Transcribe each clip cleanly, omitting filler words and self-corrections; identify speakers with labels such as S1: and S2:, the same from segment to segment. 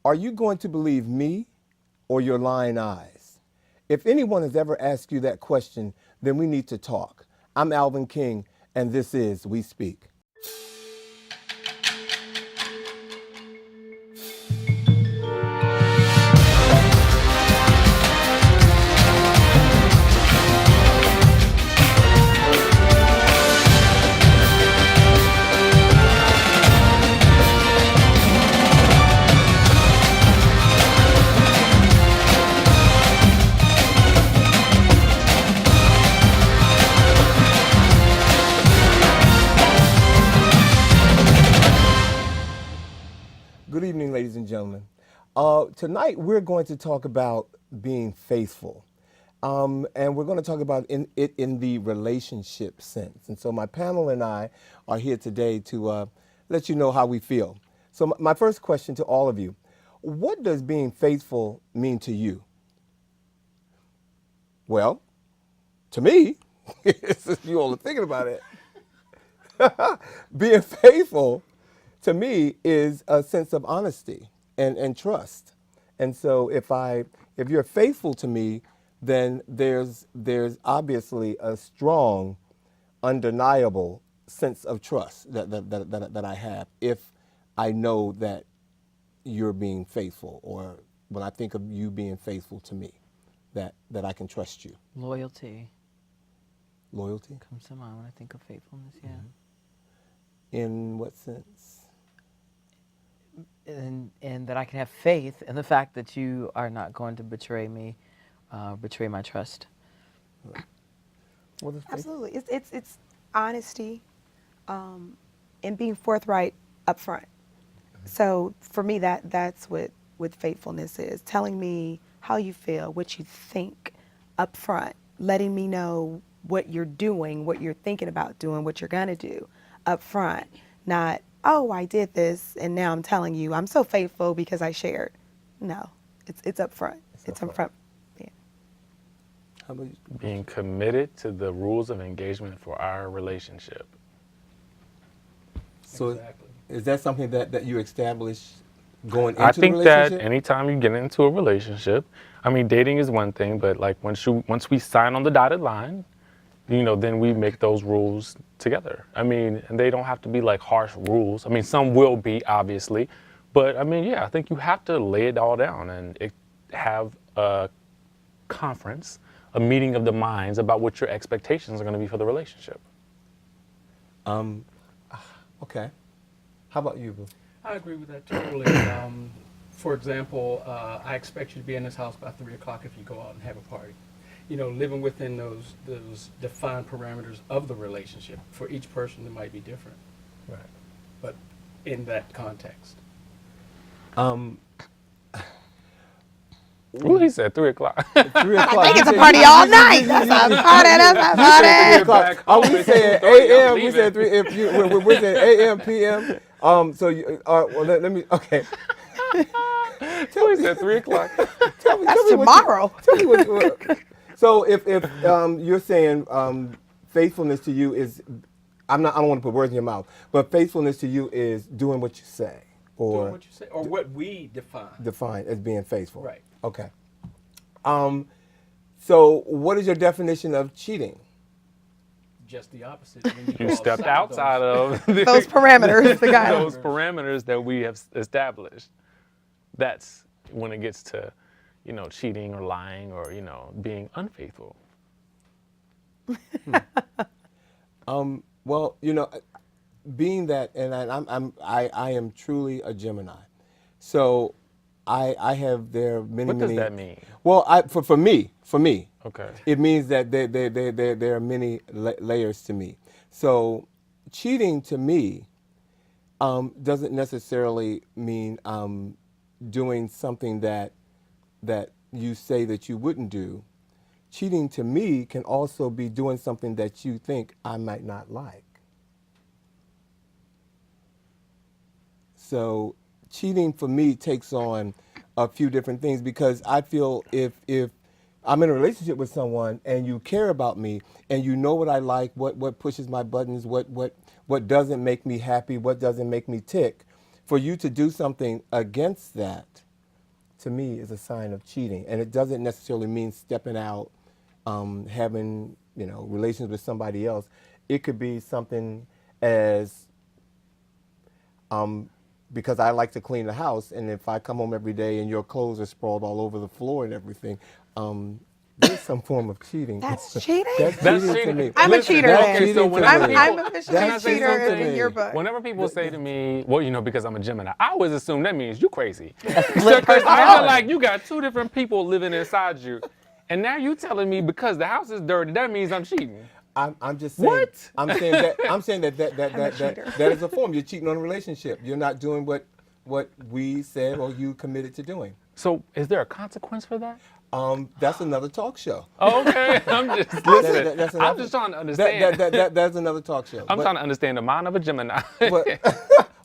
S1: Are you going to believe me or your lying eyes? If anyone has ever asked you that question, then we need to talk. I'm Alvin King, and this is We Speak. Good evening, ladies and gentlemen. Tonight we're going to talk about being faithful. And we're going to talk about it in the relationship sense. And so my panel and I are here today to let you know how we feel. So my first question to all of you, what does being faithful mean to you? Well, to me, since you all are thinking about it, being faithful to me is a sense of honesty and trust. And so if you're faithful to me, then there's obviously a strong, undeniable sense of trust that I have if I know that you're being faithful, or when I think of you being faithful to me, that I can trust you.
S2: Loyalty
S1: Loyalty?
S2: comes to mind when I think of faithfulness, yeah.
S1: Mm-hmm. In what sense?
S2: And that I can have faith in the fact that you are not going to betray me, betray my trust.
S1: What is faith?
S3: Absolutely. It's honesty and being forthright up front. So for me, that's what faithfulness is. Telling me how you feel, what you think up front, letting me know what you're doing, what you're thinking about doing, what you're going to do up front. Not, oh, I did this and now I'm telling you I'm so faithful because I shared. No, it's up front. It's up front. Yeah.
S1: How about you?
S4: Being committed to the rules of engagement for our relationship.
S1: So
S5: Exactly.
S1: is that something that you establish going into
S4: I
S1: the
S4: think
S1: relationship?
S4: that anytime you get into a relationship, I mean, dating is one thing, but like once we sign on the dotted line, then we make those rules together. I mean, and they don't have to be like harsh rules. I mean, some will be, obviously, but I mean, yeah, I think you have to lay it all down and have a conference, a meeting of the minds about what your expectations are going to be for the relationship.
S1: Okay. How about you, Boo?
S5: I agree with that totally. For example, I expect you to be in this house by 3 o'clock if you go out and have a party. Living within those defined parameters of the relationship. For each person, it might be different,
S1: Right.
S5: but in that context.
S4: Ooh, he said 3 o'clock.
S1: 3 o'clock.
S3: I think it's a party all night. That's a party. That's a party.
S1: Oh, we said a.m. We said 3. If you, we said a.m. p.m. So you, well, let me. Okay.
S4: He said 3 o'clock.
S1: Tell me
S3: Tomorrow.
S1: Tell me what. So if you're saying faithfulness to you is, I don't want to put words in your mouth, but faithfulness to you is doing what you say, or
S5: Doing what you say, or what we define.
S1: as being faithful.
S5: Right.
S1: Okay. So what is your definition of cheating?
S5: Just the opposite. When you
S4: You
S5: go
S4: stepped outside of
S3: Those parameters. The guy.
S4: those parameters that we have established. That's when it gets to, cheating or lying or, being unfaithful.
S1: Well, being that, and I am truly a Gemini, so I have many.
S4: What does that mean?
S1: Well, for me,
S4: Okay.
S1: it means that there are many layers to me. So cheating to me doesn't necessarily mean doing something that you say that you wouldn't do. Cheating to me can also be doing something that you think I might not like. So cheating for me takes on a few different things, because I feel if I'm in a relationship with someone and you care about me and you know what I like, what pushes my buttons, what doesn't make me happy, what doesn't make me tick, for you to do something against that to me, is a sign of cheating. And it doesn't necessarily mean stepping out, having, relations with somebody else. It could be something as, because I like to clean the house, and if I come home every day and your clothes are sprawled all over the floor and everything, there's some form of cheating.
S3: That's cheating?
S1: That's cheating to me.
S3: I'm a
S4: Listen,
S3: cheater
S1: that's
S3: then.
S1: cheating to me.
S3: I'm officially
S1: Can I
S3: a
S1: say
S3: cheater
S1: something?
S3: in your book.
S4: Whenever people say to me, well, because I'm a Gemini, I always assume that means you crazy.
S2: Split
S4: Because I feel
S2: personality.
S4: like you got two different people living inside you. And now you telling me because the house is dirty, that means I'm cheating.
S1: I'm just saying.
S4: What?
S1: I'm saying that is a form. You're cheating on a relationship. You're not doing what we said or you committed to doing.
S4: So is there a consequence for that?
S1: That's another talk show.
S4: Oh, okay, I'm just listen.
S1: That's
S4: I'm just trying to understand.
S1: That's another talk show.
S4: I'm trying to understand the mind of a Gemini.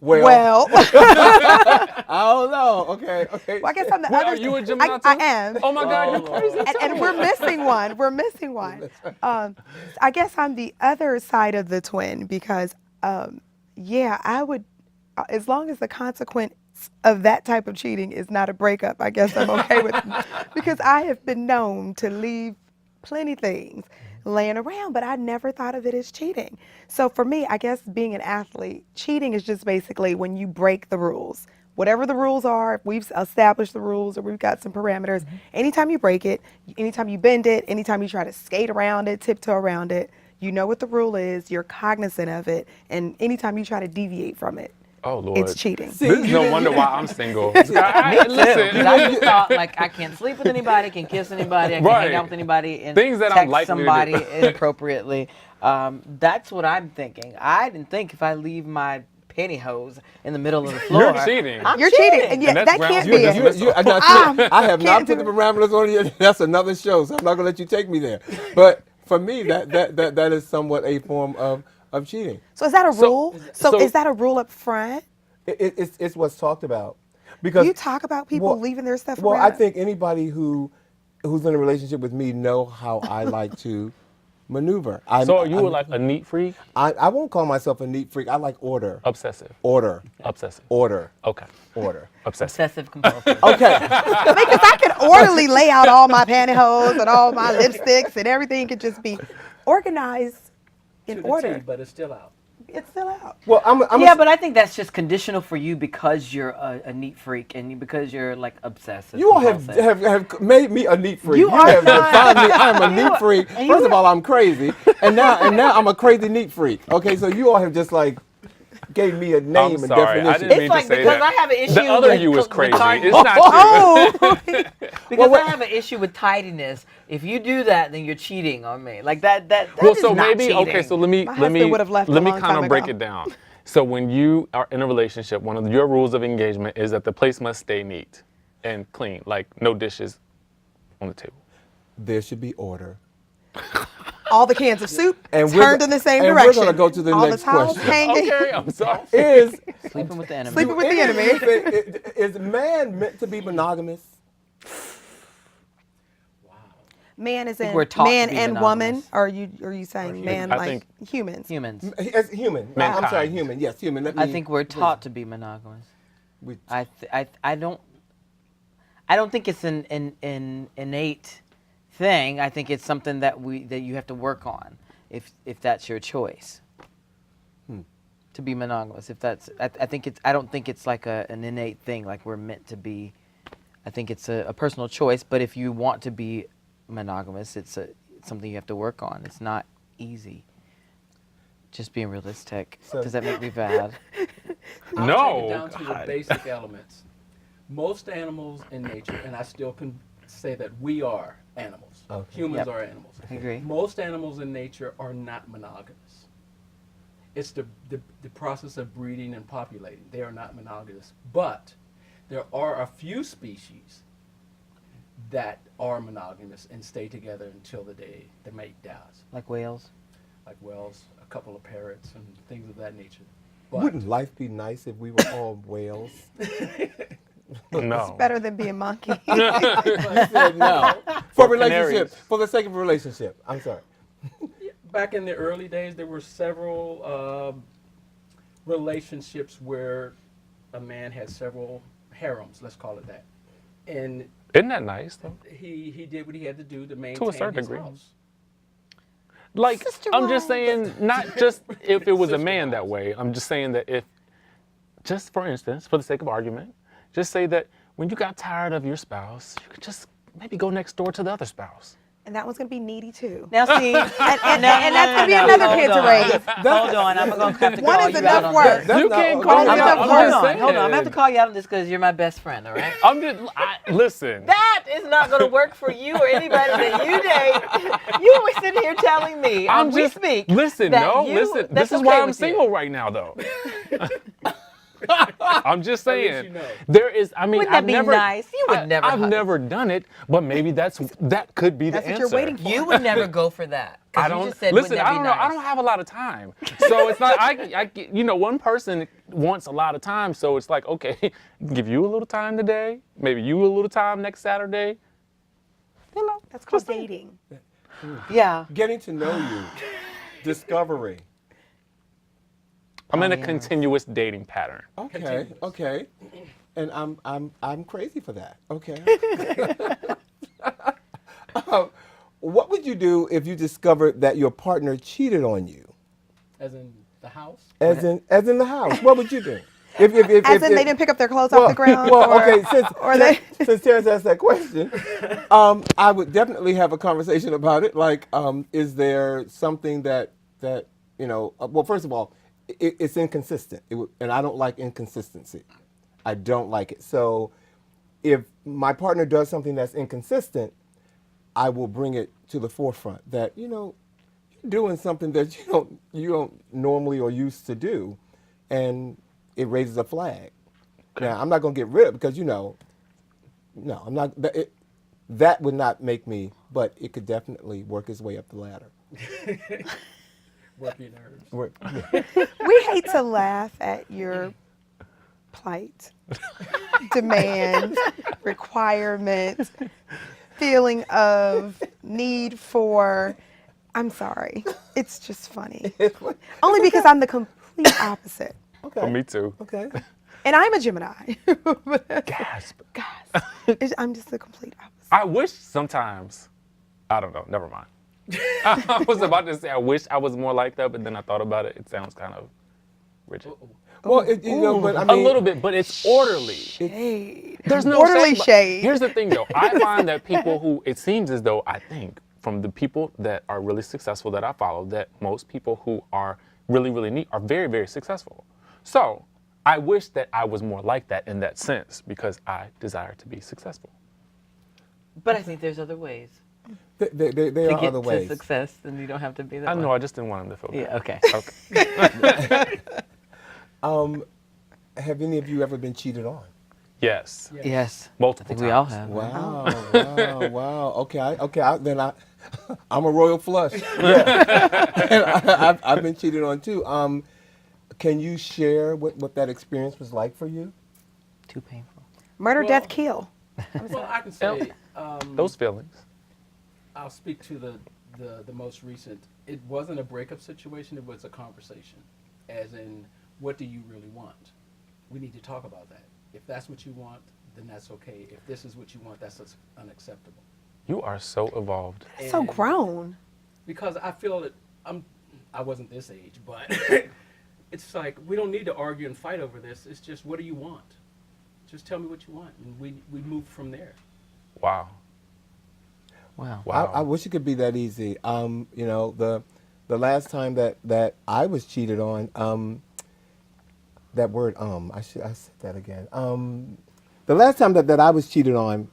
S1: Well,
S3: Well,
S1: I don't know. Okay.
S3: I guess I'm the
S4: Well,
S3: other.
S4: are you a Gemini too?
S3: I am.
S4: Oh my God, you're crazy.
S3: And we're missing one. We're missing one. I guess I'm the other side of the twin because, yeah, I would, as long as the consequence of that type of cheating is not a breakup, I guess I'm okay with it. Because I have been known to leave plenty things laying around, but I never thought of it as cheating. So for me, I guess being an athlete, cheating is just basically when you break the rules. Whatever the rules are, if we've established the rules or we've got some parameters, anytime you break it, anytime you bend it, anytime you try to skate around it, tiptoe around it, you know what the rule is, you're cognizant of it, and anytime you try to deviate from it,
S4: Oh Lord,
S3: it's cheating.
S1: See,
S4: This is no wonder why I'm single.
S2: Me too. 'Cause
S4: Listen,
S2: I just thought like I can't sleep with anybody, can kiss anybody, I can
S4: Right.
S2: hang out with anybody, and
S4: Things that I'm
S2: text
S4: likely to do.
S2: somebody inappropriately. That's what I'm thinking. I didn't think if I leave my pantyhose in the middle of the floor,
S4: You're cheating.
S2: I'm
S3: You're cheating, and
S4: And
S3: yet
S4: that's
S3: that
S4: grounds
S3: can't
S4: for
S3: be it.
S4: dismissal.
S1: I have not
S3: Can't
S1: put
S3: do
S1: the
S3: it.
S1: parameters on you. That's another show, so I'm not gonna let you take me there. But for me, that is somewhat a form of cheating.
S3: So is that a rule? So
S4: so-
S3: is that a rule up front?
S1: It's what's talked about. Because
S3: You talk about people leaving their stuff
S1: Well,
S3: around?
S1: I think anybody who's in a relationship with me know how I like to maneuver.
S4: So you were like a neat freak,
S1: I won't call myself a neat freak. I like order.
S4: obsessive,
S1: Order.
S4: obsessive.
S1: Order.
S4: Okay,
S1: Order.
S4: obsessive.
S2: obsessive compulsive.
S1: Okay.
S3: Because I could orderly lay out all my pantyhose and all my lipsticks and everything could just be organized in
S5: To the
S3: order.
S5: T, but it's still out.
S3: It's still out.
S1: Well,
S2: Yeah, but I think that's just conditional for you because you're a neat freak and because you're like obsessive.
S1: you all have
S2: compulsive.
S1: made me a neat freak.
S2: You are
S1: have
S2: not.
S1: defined me. I'm a neat freak.
S2: and you
S1: First of
S2: are-
S1: all, I'm crazy, and now I'm a crazy neat freak. Okay, so you all have just like gave me a name
S4: I'm
S1: and
S4: sorry, I
S1: definition.
S4: didn't mean
S2: It's like
S4: to say
S2: because
S4: that.
S2: I have an issue.
S4: The other
S2: with,
S4: you is
S2: with
S4: crazy.
S2: tidiness.
S4: It's not true.
S3: Oh,
S2: Because
S1: Well,
S2: I have an issue with tidiness. If you do that, then you're cheating on me. Like that
S4: Well,
S2: is
S4: so
S2: not
S4: maybe
S2: cheating.
S4: okay. So let me
S3: My husband would have left a
S4: let me
S3: long
S4: kind
S3: time
S4: of break
S3: ago.
S4: it down. So when you are in a relationship, one of your rules of engagement is that the place must stay neat and clean, like no dishes on the table.
S1: There should be order.
S3: all the cans of soup
S1: And we're
S3: turned
S1: go-
S3: in the same
S1: and we're
S3: direction.
S1: gonna go to the
S3: all
S1: next
S3: the towels
S1: question.
S3: hanging.
S4: Okay, I'm sorry.
S1: Is
S2: Sleeping with the enemy.
S3: Sleeping with the enemy.
S1: Is man meant to be monogamous?
S3: Man is
S2: think
S3: in
S2: we're taught to
S3: man
S2: be
S3: and
S2: monogamous.
S3: woman. Or are you saying man
S4: I
S3: like
S4: think-
S3: humans?
S2: Humans.
S1: As human. I'm
S4: Mankind.
S1: sorry, human. Yes, human. Let me,
S2: I think we're taught to be monogamous.
S1: we-
S2: I don't think it's an innate thing. I think it's something that you have to work on if that's your choice. To be monogamous. If that's I don't think it's like an innate thing like we're meant to be. I think it's a personal choice, but if you want to be monogamous, it's something you have to work on. It's not easy. Just being realistic.
S1: So-
S2: Does that make me bad?
S5: I'll
S4: No,
S5: take it down to the
S4: God.
S5: basic elements. Most animals in nature, and I still can say that we are animals.
S1: Okay.
S5: Humans
S2: Yep.
S5: are animals.
S2: I agree.
S5: Most animals in nature are not monogamous. It's the process of breeding and populating. They are not monogamous. But there are a few species that are monogamous and stay together until the day the mate dies.
S2: Like whales?
S5: Like whales, a couple of parrots, and things of that nature. But
S1: Wouldn't life be nice if we were all whales?
S4: No.
S3: Better than being monkey.
S1: I said no. For relationship,
S4: canaries.
S1: for the sake of a relationship. I'm sorry.
S5: back in the early days, there were several relationships where a man had several harems, let's call it that. And
S4: Isn't that nice though?
S5: he did what he had to do to maintain
S4: certain
S5: his
S4: degree.
S5: house.
S4: Like,
S3: Sister
S4: I'm just
S3: Rose.
S4: saying, not just if it was a
S5: Sister
S4: man that
S5: Rose.
S4: way. I'm just saying that if, just for instance, for the sake of argument, just say that when you got tired of your spouse, you could just maybe go next door to the other spouse.
S3: And that one's going to be needy too.
S2: Now see,
S3: And that's going to be another kid to raise.
S2: Hold on, I'm gonna have to
S3: One
S2: call
S3: is
S2: you
S3: enough
S2: out on
S3: work.
S2: this.
S4: You
S1: not-
S4: can't
S1: okay,
S4: call
S3: One
S4: me
S3: is
S4: out.
S3: enough
S4: I'm
S3: work.
S4: just
S2: Hold on. I'm gonna have to
S4: saying.
S2: call you out on this because you're my best friend. All right.
S4: Listen.
S2: That is not going to work for you or anybody that you date. You were sitting here telling me,
S4: I'm
S2: we
S4: just
S2: speak.
S4: listen.
S2: that
S4: No,
S2: you-
S4: listen.
S2: that's
S4: This is
S2: okay
S4: why I'm
S2: with you.
S4: single right now, though. I'm just
S5: At least
S4: saying.
S5: you know.
S4: There is. I mean,
S2: Wouldn't that
S4: I've
S2: be
S4: never.
S2: nice? You would never
S4: I've
S2: hug.
S4: never done it, but maybe that could be
S3: That's
S4: the
S3: what
S4: answer.
S3: you're waiting for.
S2: You would never go for that. 'Cause
S4: I
S2: you
S4: don't
S2: just said,
S4: listen.
S2: wouldn't that
S4: I
S2: be
S4: don't know.
S2: nice?
S4: I don't have a lot of time, so it's not. One person wants a lot of time, so it's like, okay, give you a little time today, maybe you a little time next Saturday. You know,
S3: That's called
S4: just saying.
S3: dating.
S2: Yeah.
S1: Getting to know you, discovery.
S4: I'm in a
S2: yes.
S4: continuous dating pattern.
S1: Okay,
S5: Continuous.
S1: okay, and I'm crazy for that. Okay. What would you do if you discovered that your partner cheated on you?
S5: As in the house.
S1: As in the house, what would you do? If
S3: As in they didn't pick up their clothes off the ground?
S1: Well,
S3: or,
S1: okay, since Terrence asked that question, I would definitely have a conversation about it. Like, is there something that well, first of all, it's inconsistent, and I don't like inconsistency. I don't like it. So, if my partner does something that's inconsistent, I will bring it to the forefront that you're doing something that you don't normally or used to do, and it raises a flag. Now, I'm not going to get rid of it because no, I'm not. That would not make me, but it could definitely work its way up the ladder.
S5: Work your nerves.
S3: We hate to laugh at your plight, demand, requirement, feeling of need for. I'm sorry. It's just funny. Only because I'm the complete opposite.
S1: Okay.
S4: For me too.
S1: Okay.
S3: And I'm a Gemini.
S4: Gasp.
S3: Guys, I'm just the complete opposite.
S4: I wish sometimes. I don't know. Never mind. I was about to say I wish I was more like that, but then I thought about it. It sounds kind of rigid.
S1: Well, but I mean,
S4: A little bit, but it's orderly.
S3: Shade.
S4: There's no
S3: Orderly
S4: but
S3: shade.
S4: Here's the thing, though. I find that people who, it seems as though, I think, from the people that are really successful that I follow, that most people who are really, really neat are very, very successful. So I wish that I was more like that in that sense because I desire to be successful.
S2: But I think there's other ways
S1: there
S2: to
S1: are
S2: get
S1: other
S2: to
S1: ways.
S2: success, and you don't have to be that
S4: I know,
S2: way.
S4: I just didn't want him to feel bad.
S2: Yeah, okay.
S4: Okay.
S1: Have any of you ever been cheated on?
S4: Yes.
S2: Yes.
S4: Multiple
S2: I think we all
S4: times.
S2: have.
S1: Wow, wow. Okay, I'm a royal flush. Yeah. And I've been cheated on too. Can you share what that experience was like for you?
S2: Too painful.
S3: Murder,
S5: Well-
S3: death, kill.
S5: Well, I can say
S4: Those feelings.
S5: I'll speak to the most recent. It wasn't a breakup situation. It was a conversation, as in, what do you really want? We need to talk about that. If that's what you want, then that's okay. If this is what you want, that's unacceptable.
S4: You are so evolved.
S3: That's so
S5: And
S3: grown.
S5: Because I feel that I wasn't this age, but it's like we don't need to argue and fight over this. It's just, what do you want? Just tell me what you want, and we move from there.
S4: Wow.
S2: Wow.
S4: Wow.
S1: I wish it could be that easy. The last time that I was cheated on, that word I said that again. The last time that I was cheated on,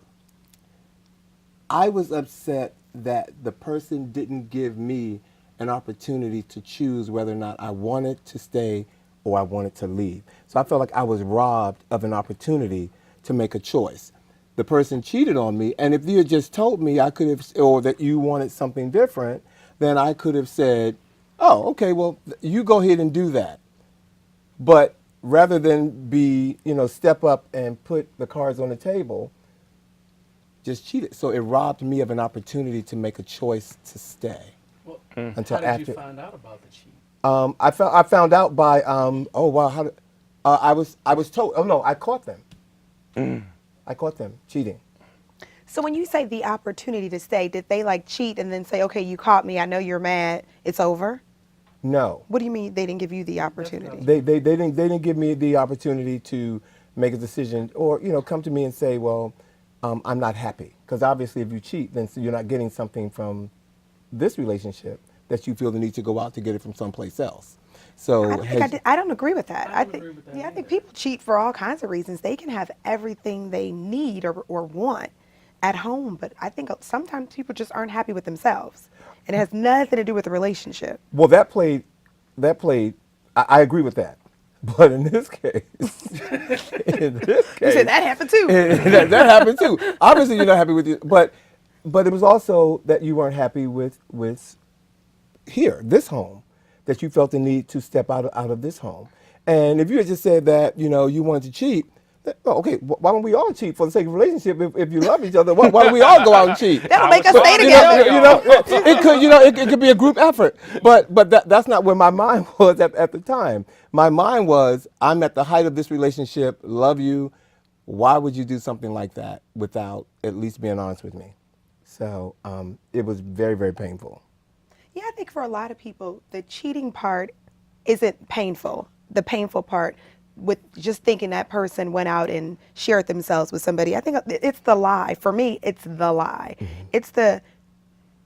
S1: I was upset that the person didn't give me an opportunity to choose whether or not I wanted to stay or I wanted to leave. So I felt like I was robbed of an opportunity to make a choice. The person cheated on me, and if you had just told me I could have, or that you wanted something different, then I could have said, oh, okay, well, you go ahead and do that. But rather than step up and put the cards on the table, just cheated. So it robbed me of an opportunity to make a choice to stay.
S5: Well,
S1: Until
S5: how did
S1: after-
S5: you find out about the cheat?
S1: I found out by oh wow, how did, I was told, oh no, I caught them. I caught them cheating.
S3: So when you say the opportunity to stay, did they like cheat and then say, okay, you caught me, I know you're mad, it's over?
S1: No.
S3: What do you mean they didn't give you the opportunity?
S1: They didn't give me the opportunity to make a decision or, come to me and say, well, I'm not happy. Because obviously if you cheat, then you're not getting something from this relationship that you feel the need to go out to get it from someplace else. So
S3: I don't agree with that.
S5: I don't agree with that
S3: I think
S5: either.
S3: people cheat for all kinds of reasons. They can have everything they need or want at home, but I think sometimes people just aren't happy with themselves. And it has nothing to do with the relationship.
S1: Well, that played, I agree with that. But in this case,
S3: You said that happened too.
S1: that happened too. Obviously, you're not happy with you, but it was also that you weren't happy with this home, that you felt the need to step out of this home. And if you had just said that, you wanted to cheat, okay, why don't we all cheat for the sake of relationship? If you love each other, why don't we all go out and cheat?
S3: That'll make us stay together.
S1: It could be a group effort. But that's not where my mind was at the time. My mind was, I'm at the height of this relationship, love you. Why would you do something like that without at least being honest with me? So it was very, very painful.
S3: Yeah, I think for a lot of people, the cheating part isn't painful. The painful part with just thinking that person went out and shared themselves with somebody. I think it's the lie. For me, it's the lie. Mm-hmm. It's the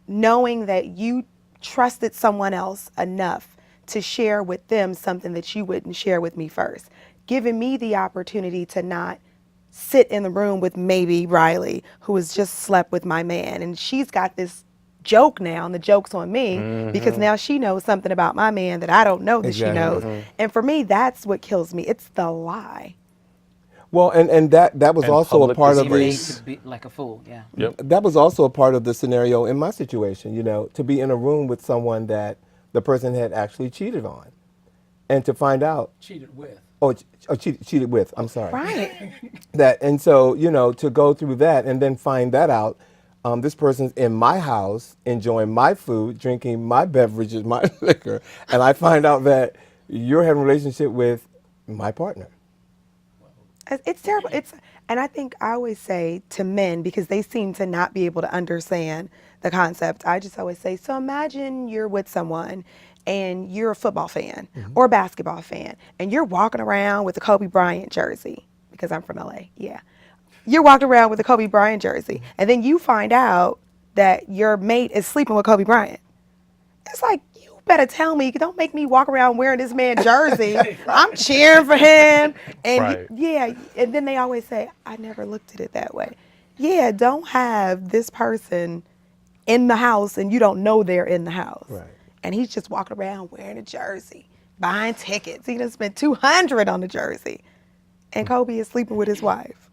S3: knowing that you trusted someone else enough to share with them something that you wouldn't share with me first. Giving me the opportunity to not sit in the room with maybe Riley, who has just slept with my man. And she's got this joke now, and the joke's on me because now she knows something about my man that I don't know that she knows. And for me, that's what kills me. It's the lie.
S1: Well, and that was
S4: And
S1: also a
S4: public
S1: part of
S4: disgrace.
S1: the
S2: To be like a fool, yeah.
S4: Yep.
S1: that was also a part of the scenario in my situation, to be in a room with someone that the person had actually cheated on, and to find out,
S5: Cheated with.
S1: cheated with, I'm sorry.
S3: Right.
S1: And so, to go through that and then find that out, this person's in my house, enjoying my food, drinking my beverages, my liquor, and I find out that you're having a relationship with my partner.
S3: It's terrible. And I think I always say to men, because they seem to not be able to understand the concept, I just always say, so imagine you're with someone and you're a football fan or a basketball fan, and you're walking around with a Kobe Bryant jersey, because I'm from LA, yeah. You're walking around with a Kobe Bryant jersey, and then you find out that your mate is sleeping with Kobe Bryant. It's like, you better tell me, don't make me walk around wearing this man's jersey. I'm cheering for him. And
S4: Right.
S3: yeah, and then they always say, I never looked at it that way. Yeah, don't have this person in the house and you don't know they're in the house.
S1: Right.
S3: And he's just walking around wearing a jersey, buying tickets. He done spent $200 on the jersey. And Kobe is sleeping with his wife.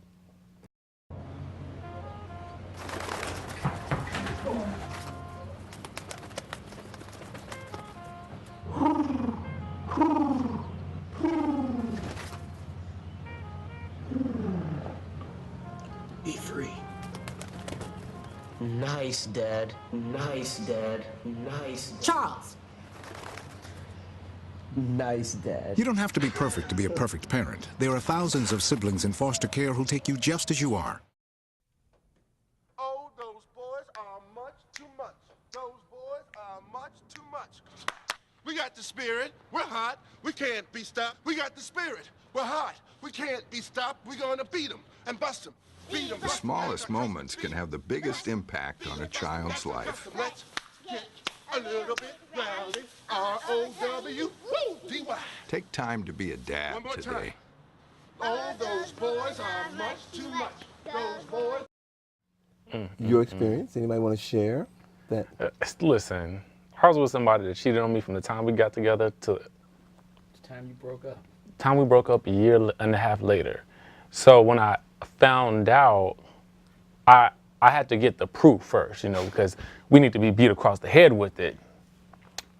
S6: Be free. Nice, Dad. Nice, Dad. Nice.
S7: Charles.
S6: Nice, Dad.
S8: You don't have to be perfect to be a perfect parent. There are thousands of siblings in foster care who'll take you just as you are.
S9: Oh, those boys are much too much. Those boys are much too much. We got the spirit. We're hot. We can't be stopped. We got the spirit. We're hot. We can't be stopped. We're going to beat them and bust them. Beat them.
S10: The smallest moments can have the biggest impact on a child's life.
S9: Let's get a little bit rowdy. R-O-W-D-Y.
S10: Take time to be a dad
S9: One more
S10: today.
S9: time. Oh, those boys are much too much. Those boys.
S1: Your experience? Anybody want to share that?
S4: Listen, I was with somebody that cheated on me from the time we got together to
S5: The time you broke up.
S4: time we broke up a year and a half later. So when I found out, I had to get the proof first, because we need to be beat across the head with it.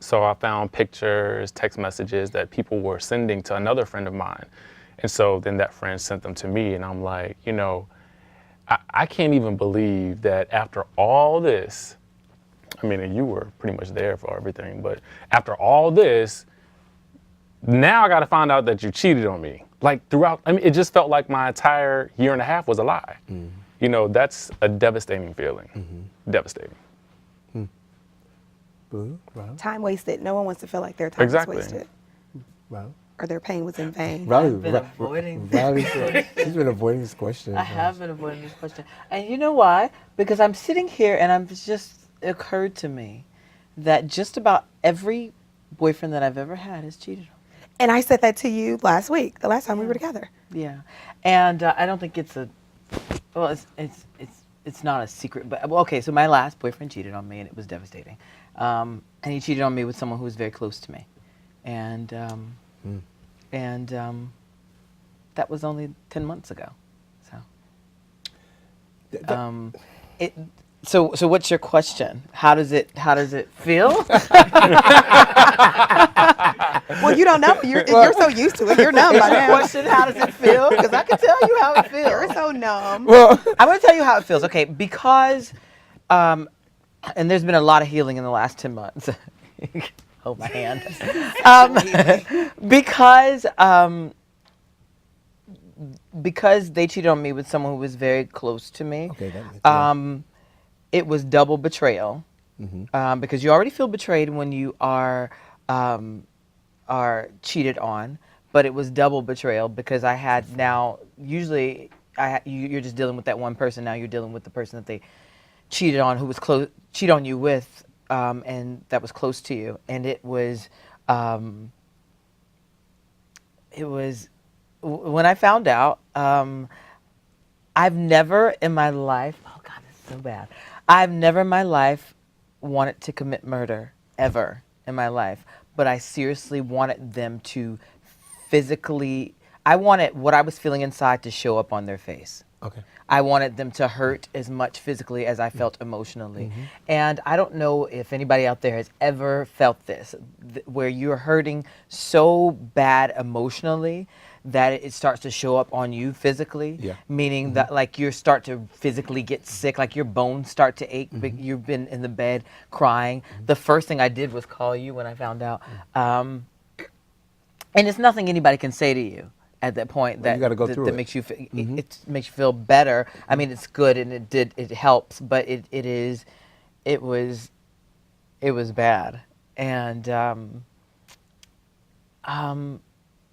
S4: So I found pictures, text messages that people were sending to another friend of mine. And so then that friend sent them to me, and I'm like, I can't even believe that after all this, I mean, and you were pretty much there for everything, but after all this, now I got to find out that you cheated on me. Like throughout, I mean, it just felt like my entire year and a half was a lie. you know, that's a devastating feeling. Devastating.
S1: Blue, Riley?
S3: Time wasted. No one wants to feel like their time
S4: Exactly.
S3: was wasted
S1: Riley?
S3: or their pain was in vain.
S2: I've been avoiding
S1: Riley said, she's been avoiding this question.
S2: I have been avoiding this question. And you know why? Because I'm sitting here and it occurred to me that just about every boyfriend that I've ever had has cheated on me.
S3: And I said that to you last week, the last time we were together.
S2: Yeah. And I don't think it's it's not a secret, but well, okay, so my last boyfriend cheated on me and it was devastating. And he cheated on me with someone who was very close to me. And that was only 10 months ago. So So what's your question? How does it feel?
S3: Well, you don't know. You're so used to it. You're numb by now.
S2: Question, how does it feel? Because I can tell you how it feels.
S3: You're so numb.
S1: Well,
S2: I'm going to tell you how it feels. Okay, because, and there's been a lot of healing in the last 10 months. Hold my hand. Because they cheated on me with someone who was very close to me.
S1: okay, that makes
S2: It was double betrayal. Because you already feel betrayed when you are cheated on, but it was double betrayal because I had now, usually you're just dealing with that one person, now you're dealing with the person that they cheated on, who was cheated on you with, and that was close to you. And it was when I found out, I've never in my life, oh God, it's so bad. I've never in my life wanted to commit murder, ever in my life. But I seriously wanted them to physically, I wanted what I was feeling inside to show up on their face.
S1: Okay.
S2: I wanted them to hurt as much physically as I felt emotionally. And I don't know if anybody out there has ever felt this, where you're hurting so bad emotionally that it starts to show up on you physically, meaning that like you start to physically get sick, like your bones start to ache, but you've been in the bed crying. The first thing I did was call you when I found out. And it's nothing anybody can say to you at that point that,
S1: you gotta go through
S2: that
S1: it.
S2: makes you it makes you feel better. I mean, it's good and it helps, but it was bad. And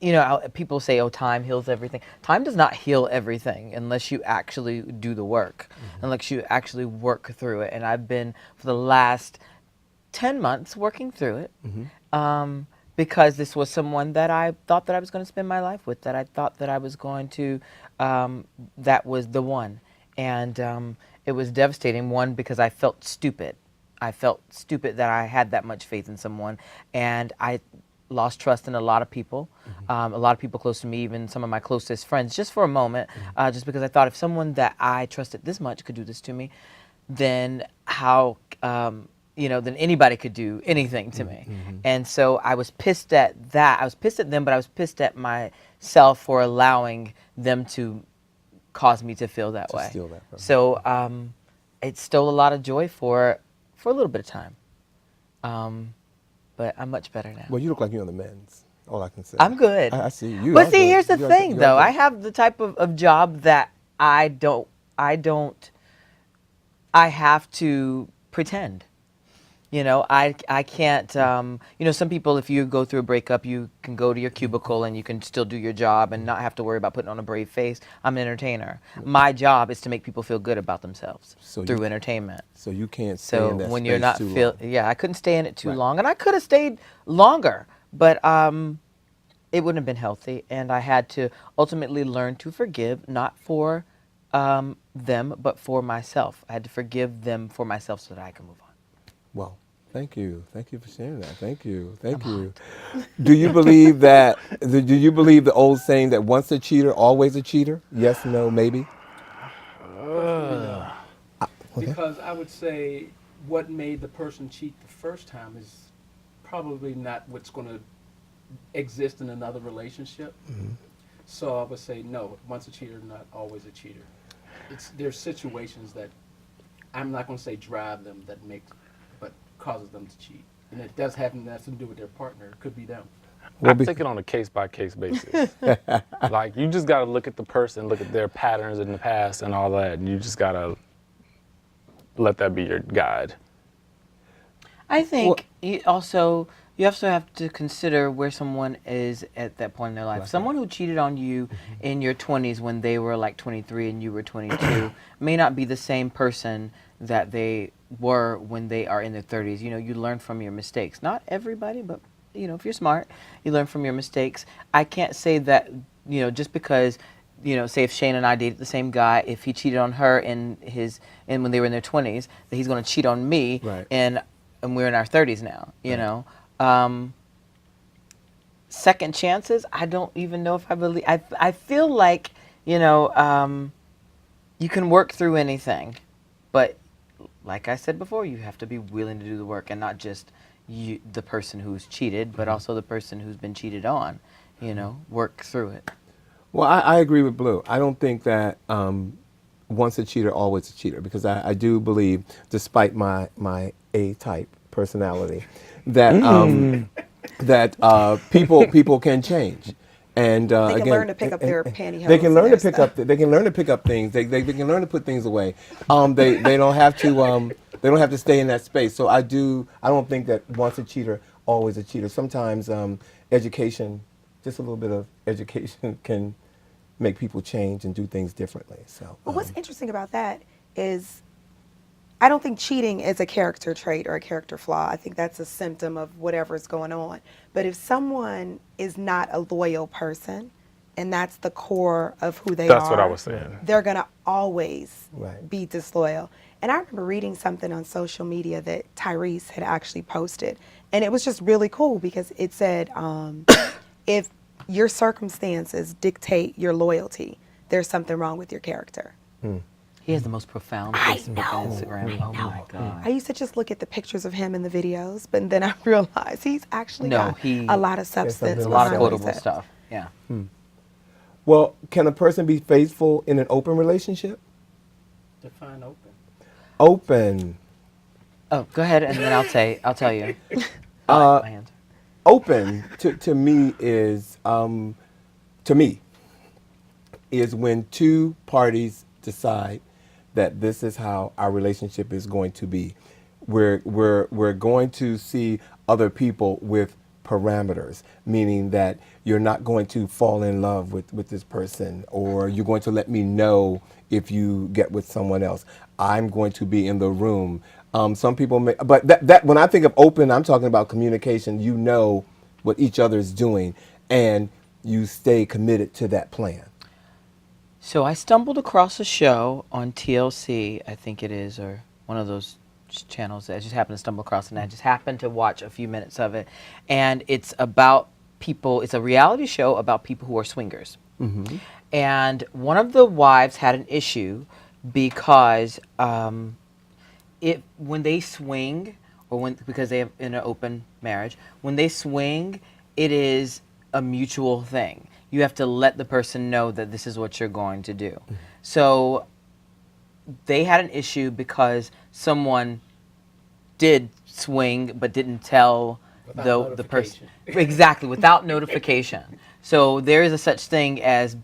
S2: you know, people say, oh, time heals everything. Time does not heal everything unless you actually do the work, unless you actually work through it. And I've been, for the last 10 months, working through it because this was someone that I thought that I was going to spend my life with, that I thought that I was going to, that was the one. And it was devastating, one, because I felt stupid. I felt stupid that I had that much faith in someone. And I lost trust in a lot of people close to me, even some of my closest friends, just for a moment, just because I thought if someone that I trusted this much could do this to me, then how, then anybody could do anything to me. And so I was pissed at that. I was pissed at them, but I was pissed at myself for allowing them to cause me to feel that way.
S1: steal that from you.
S2: So it stole a lot of joy for a little bit of time. But I'm much better now.
S1: Well, you look like you're on the men's. All I can say.
S2: I'm good.
S1: I see you.
S2: But
S1: are
S2: see,
S1: good.
S2: here's the
S1: You are
S2: thing,
S1: good.
S2: though.
S1: You are
S2: I have the type of job that I have to pretend. You know, I can't, some people, if you go through a breakup, you can go to your cubicle and you can still do your job and not have to worry about putting on a brave face. I'm an entertainer. My job is to make people feel good about themselves through entertainment.
S1: So you can't stay in that
S2: when
S1: space
S2: you're not
S1: too long.
S2: I couldn't stay in it too long, and I could have stayed longer, but it wouldn't have been healthy, and I had to ultimately learn to forgive, not for them, but for myself. I had to forgive them for myself so that I can move on.
S1: Well, thank you. Thank you for sharing that. Thank you. Thank you. Do you believe that? Do you believe the old saying that once a cheater, always a cheater? Yes, no, maybe.
S5: Because I would say what made the person cheat the first time is probably not what's going to exist in another relationship. So I would say no, once a cheater, not always a cheater. There's situations that I'm not going to say drive them but causes them to cheat. And it does have nothing to do with their partner. It could be them.
S4: I take it on a case-by-case basis. Like, you just got to look at the person, look at their patterns in the past and all that, and you just got to let that be your guide.
S2: I think you also have to consider where someone is at that point in their life. Someone who cheated on you in your 20s when they were like 23 and you were 22 may not be the same person that they were when they are in their 30s. You know, you learn from your mistakes. Not everybody, but you know, if you're smart, you learn from your mistakes. I can't say that, you know, just because, you know, say if Shane and I dated the same guy, if he cheated on her in when they were in their 20s, that he's going to cheat on me and we're in our 30s now, you know. Second chances, I don't even know if I believe. I feel like, you know, you can work through anything, but like I said before, you have to be willing to do the work, and not just the person who's cheated, but also the person who's been cheated on. You know, work through it.
S1: Well, I agree with Blue. I don't think that once a cheater, always a cheater, because I do believe, despite my A-type personality, that people can change, and
S3: They can
S1: again,
S3: learn to pick up their pantyhose.
S1: They can learn
S3: and
S1: to pick up. They can learn to pick up things. They can learn to put things away. They don't have to. They don't have to stay in that space. So I don't think that once a cheater, always a cheater. Sometimes education, just a little bit of education, can make people change and do things differently. So.
S3: Well, what's interesting about that is, I don't think cheating is a character trait or a character flaw. I think that's a symptom of whatever's going on. But if someone is not a loyal person, and that's the core of who they are.
S4: That's what I was saying.
S3: They're going to always be disloyal. And I remember reading something on social media that Tyrese had actually posted. And it was just really cool because it said, if your circumstances dictate your loyalty, there's something wrong with your character.
S2: He has the most profound Facebook and Instagram. Oh my God.
S3: I used to just look at the pictures of him in the videos, but then I realized he's actually got a lot of substance.
S2: A lot of quotable stuff. Yeah.
S1: Well, can a person be faithful in an open relationship?
S5: Define open.
S1: Open.
S2: Oh, go ahead, and then I'll tell you. My answer.
S1: Open to me is when two parties decide that this is how our relationship is going to be. We're going to see other people with parameters, meaning that you're not going to fall in love with this person, or you're going to let me know if you get with someone else. I'm going to be in the room. Some people may, but that when I think of open, I'm talking about communication. You know what each other is doing, and you stay committed to that plan.
S2: So I stumbled across a show on TLC, I think it is, or one of those channels that I just happened to stumble across, and I just happened to watch a few minutes of it. And it's about people, it's a reality show about people who are swingers. And one of the wives had an issue because when they swing, or because they have in an open marriage, when they swing, it is a mutual thing. You have to let the person know that this is what you're going to do. So they had an issue because someone did swing but didn't tell the person. Exactly, without notification. So there is a such thing as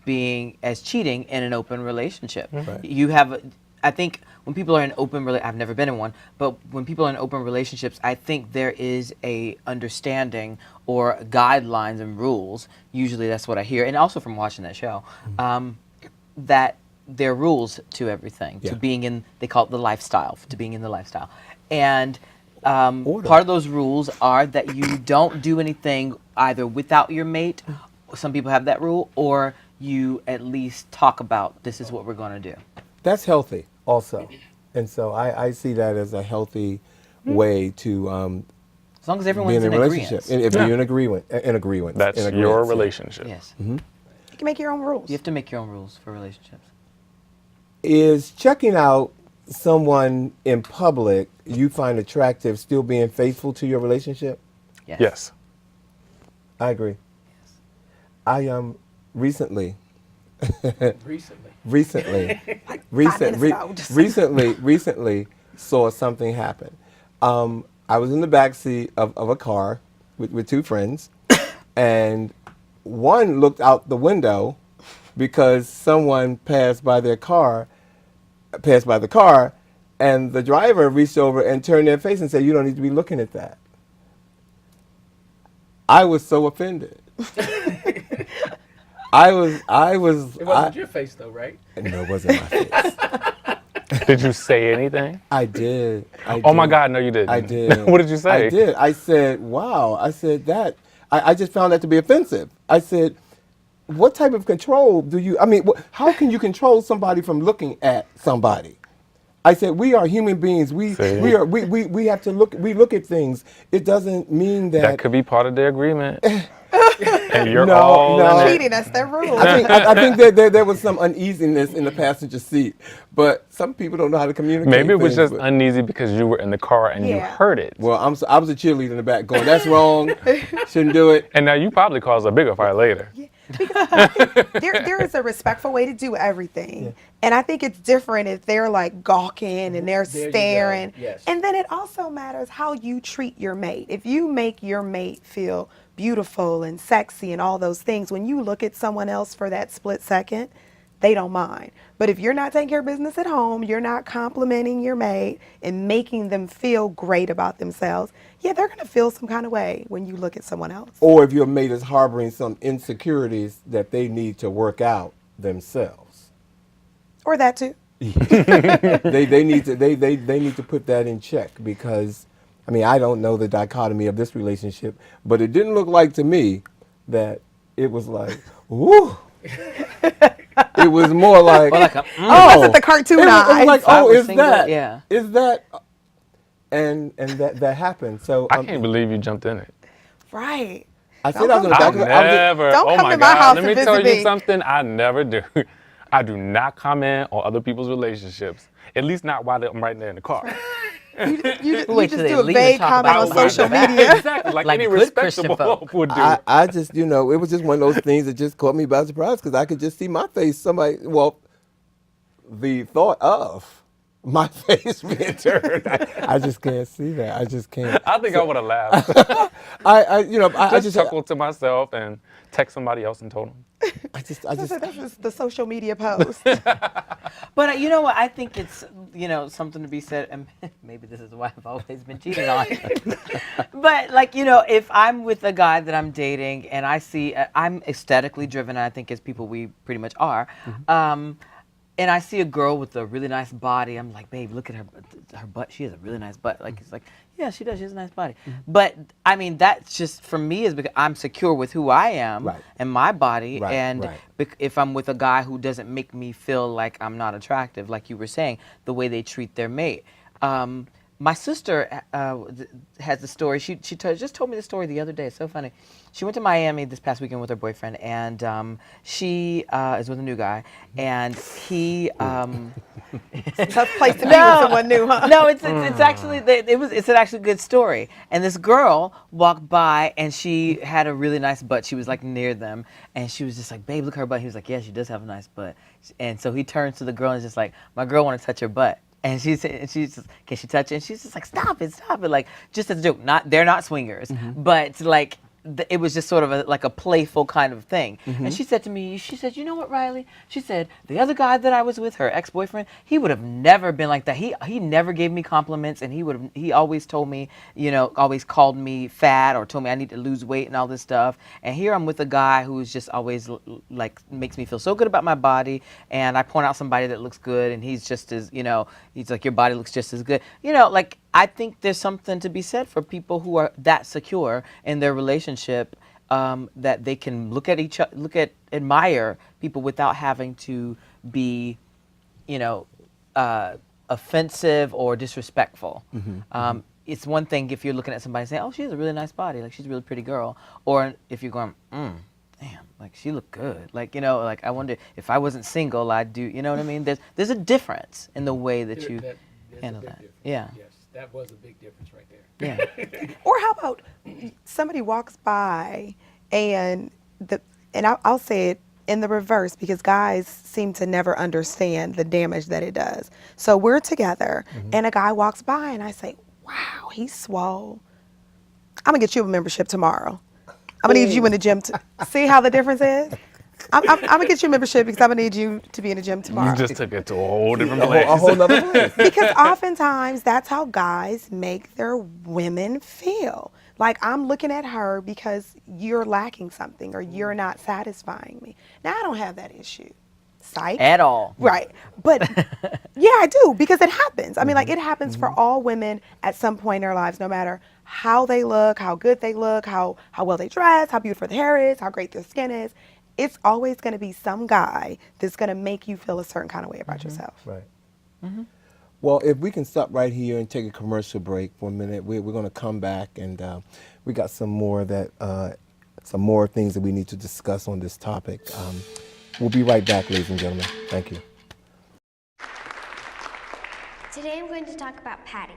S2: cheating in an open relationship. You have, I think when people are in open, I've never been in one, but when people are in open relationships, I think there is a understanding or guidelines and rules. Usually that's what I hear, and also from watching that show, that there are rules to everything, to being in, they call it the lifestyle, to being in the lifestyle. And part of those rules are that you don't do anything either without your mate, some people have that rule, or you at least talk about this is what we're going to do.
S1: That's healthy also. And so I see that as a healthy way to
S2: as long as everyone's
S1: be in a relationship.
S2: agreement.
S1: If you're in agreement.
S4: That's your relationship.
S2: Yes.
S3: You can make your own rules.
S2: You have to make your own rules for relationships.
S1: Is checking out someone in public you find attractive still being faithful to your relationship?
S4: Yes.
S1: I agree.
S2: Yes.
S1: I recently saw something happen. I was in the back seat of a car with two friends, and one looked out the window because someone passed by the car, and the driver reached over and turned their face and said, "You don't need to be looking at that." I was so offended.
S5: It wasn't your face though, right?
S1: No, it wasn't my face.
S4: Did you say anything?
S1: I did.
S4: Oh my God, no, you didn't.
S1: I did.
S4: What did you say?
S1: I did. I said, wow. I said that. I just found that to be offensive. I said, what type of control do you, how can you control somebody from looking at somebody? I said, we are human beings. We have to look at things. It doesn't mean that.
S4: That could be part of the agreement. And you're all in it.
S3: Cheating, that's their rule.
S1: I think that there was some uneasiness in the passenger seat, but some people don't know how to communicate.
S4: Maybe it was
S1: things,
S4: just uneasy because you were in the car and you heard it.
S1: Well, I was a cheerleader in the back going, that's wrong, shouldn't do it.
S4: And now you probably caused a bigger fight later.
S3: Yeah, because I think there is a respectful way to do everything. Yeah. And I think it's different if they're like gawking and they're staring.
S5: Yes.
S3: And then it also matters how you treat your mate. If you make your mate feel beautiful and sexy and all those things, when you look at someone else for that split second, they don't mind. But if you're not taking care of business at home, you're not complimenting your mate and making them feel great about themselves, yeah, they're going to feel some kind of way when you look at someone else.
S1: Or if your mate is harboring some insecurities that they need to work out themselves.
S3: Or that too.
S1: they need to put that in check, because I don't know the dichotomy of this relationship, but it didn't look like to me that it was like, woo. It was more like,
S3: it wasn't the cartoon eyes.
S1: It was like, oh, is that?
S2: Yeah.
S1: Is that? And that happened. So
S4: I can't believe you jumped in it.
S3: Right.
S1: I said I was going to
S4: never.
S3: Don't
S4: oh
S3: come
S4: my
S3: to my
S4: God.
S3: house
S4: Let
S3: and
S4: me
S3: visit
S4: tell
S3: me.
S4: you something I never do. I do not comment on other people's relationships. At least not while I'm right there in the car.
S3: You
S2: Wait
S3: just
S2: till they
S3: do a
S2: leave and
S3: vague
S2: talk
S3: comment
S2: about
S3: on
S2: it.
S3: social media.
S4: Exactly, like
S2: Like
S4: any
S2: good
S4: respectable
S2: Christian folk.
S4: would do.
S1: I just, it was just one of those things that just caught me by surprise, because I could just see my face. The thought of my face being turned, I just can't see that. I just can't.
S4: I think I would have laughed.
S1: I
S4: just chuckled to myself and text somebody else and told them.
S3: This is the social media post.
S2: But you know what? I think it's something to be said, and maybe this is why I've always been cheated on. But if I'm with a guy that I'm dating and I see I'm aesthetically driven, and I think as people we pretty much are. Mm-hmm. And I see a girl with a really nice body. I'm like, babe, look at her butt. She has a really nice butt. Like, it's like, yeah, she does. She has a nice body. Mm-hmm. But that's just, for me, is because I'm secure with who I am and my body.
S1: Right,
S2: and
S1: right.
S2: If I'm with a guy who doesn't make me feel like I'm not attractive, like you were saying, the way they treat their mate. My sister has the story. She just told me the story the other day. It's so funny. She went to Miami this past weekend with her boyfriend, and she is with a new guy, and he.
S3: It's a tough place to be with someone new, huh?
S2: No, it's actually it's an actually good story. And this girl walked by, and she had a really nice butt. She was like near them, and she was just like, "Babe, look at her butt." He was like, "Yeah, she does have a nice butt." And so he turns to the girl and is just like, "My girl want to touch her butt." And she's just, can she touch it? And she's just like, stop it, like, just as a joke. They're not swingers, mm-hmm. but like, it was just sort of a playful kind of thing. Mm-hmm. And she said to me, you know what, Riley? She said, the other guy that I was with, her ex-boyfriend, he would have never been like that. He never gave me compliments, and he always told me, always called me fat or told me I need to lose weight and all this stuff. And here I'm with a guy who's just always like makes me feel so good about my body, and I point out somebody that looks good, and he's just as, he's like, your body looks just as good. Like, I think there's something to be said for people who are that secure in their relationship, that they can admire people without having to be, offensive or disrespectful. Mm-hmm. It's one thing if you're looking at somebody saying, "Oh, she has a really nice body, like she's a really pretty girl," or if you're going, "Damn, like she looked good," like like I wonder if I wasn't single, I'd do. You know what I mean? There's a difference in the way that you handle that. Yeah.
S5: Yes, that was a big difference right there.
S2: Yeah.
S3: Or how about somebody walks by and I'll say it in the reverse, because guys seem to never understand the damage that it does. So we're together, mm-hmm. and a guy walks by and I say, wow, he's swole. I'm gonna get you a membership tomorrow. I'm gonna need you in the gym to see how the difference is. I'm gonna get you a membership because I'm gonna need you to be in the gym tomorrow.
S4: You just took it to a whole different
S1: a
S4: place.
S1: whole nother place.
S3: Because oftentimes that's how guys make their women feel. Like, I'm looking at her because you're lacking something or you're not satisfying me. Now, I don't have that issue. Psych.
S2: At all.
S3: Right. But yeah, I do, because it happens. I mean, like, it happens for all women at some point in their lives, no matter how they look, how good they look, how well they dress, how beautiful their hair is, how great their skin is. It's always going to be some guy that's going to make you feel a certain kind of way about yourself.
S1: Right. Well, if we can stop right here and take a commercial break for a minute, we're going to come back, and we got some more things that we need to discuss on this topic. We'll be right back, ladies and gentlemen. Thank you.
S7: Today I'm going to talk about Patty.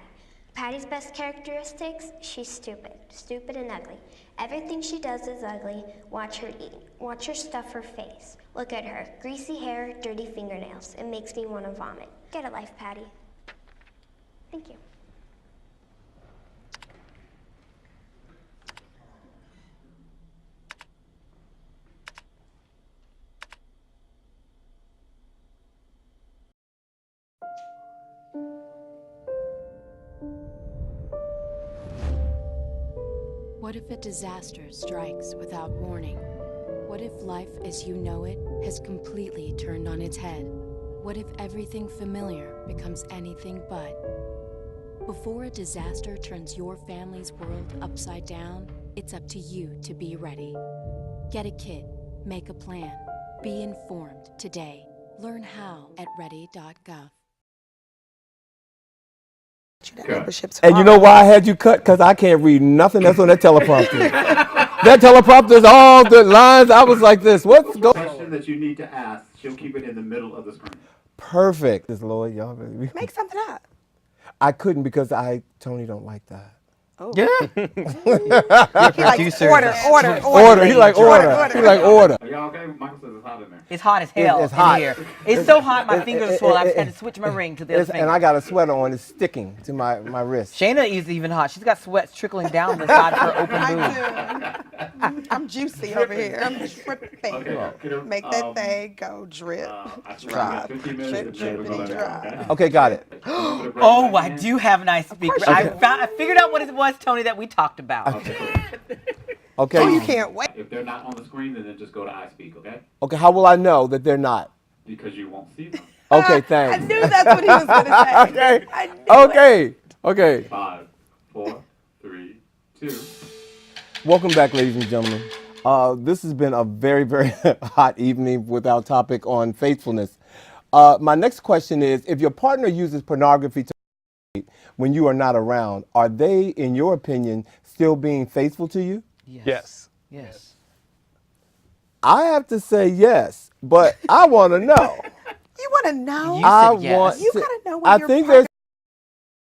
S7: Patty's best characteristics: she's stupid. Stupid and ugly. Everything she does is ugly. Watch her eat. Watch her stuff her face. Look at her. Greasy hair, dirty fingernails. It makes me want to vomit. Get a life, Patty. Thank you.
S11: What if a disaster strikes without warning? What if life as you know it has completely turned on its head? What if everything familiar becomes anything but? Before a disaster turns your family's world upside down, it's up to you to be ready. Get a kit, make a plan, be informed today. Learn how at ready.gov.
S1: And you know why I had you cut? Because I can't read nothing that's on that teleprompter. That teleprompter's all the lines. I was like this. What's going on?
S12: Question that you need to ask, she'll keep it in the middle of the screen.
S1: Perfect. This Lord, y'all.
S3: Make something up.
S1: I couldn't because Tony don't like that.
S3: Oh.
S2: Yeah.
S3: Producer. Order.
S1: He like order. He like order.
S12: Are y'all okay? Michael says it's hot in there.
S2: It's hot as hell
S1: It's hot.
S2: in here. It's so hot, my fingers are swollen. I've had to switch my ring to the other finger.
S1: And I got a sweater on. It's sticking to my wrist.
S2: Shaina is even hot. She's got sweat trickling down the side of her open boob.
S3: I'm juicy over here. I'm dripping.
S12: Okay.
S3: Make that thing go drip, drop, drip, drippity, drop.
S1: Okay, got it.
S2: Oh, I do have a nice speaker. I figured out what it was, Tony, that we talked about.
S1: Okay.
S3: Oh, you can't wait.
S12: If they're not on the screen, then just go to I Speak, okay?
S1: Okay, how will I know that they're not?
S12: Because you won't see them.
S1: Okay, thanks.
S3: I knew that's what he was going to say.
S1: Okay.
S3: I knew
S1: Okay.
S12: 5, 4, 3, 2.
S1: Welcome back, ladies and gentlemen. This has been a very, very hot evening with our topic on faithfulness. My next question is, if your partner uses pornography to when you are not around, are they, in your opinion, still being faithful to you?
S4: Yes.
S2: Yes.
S1: I have to say yes, but I want to know.
S3: You want to know?
S2: You said yes.
S3: You got to know when your partner...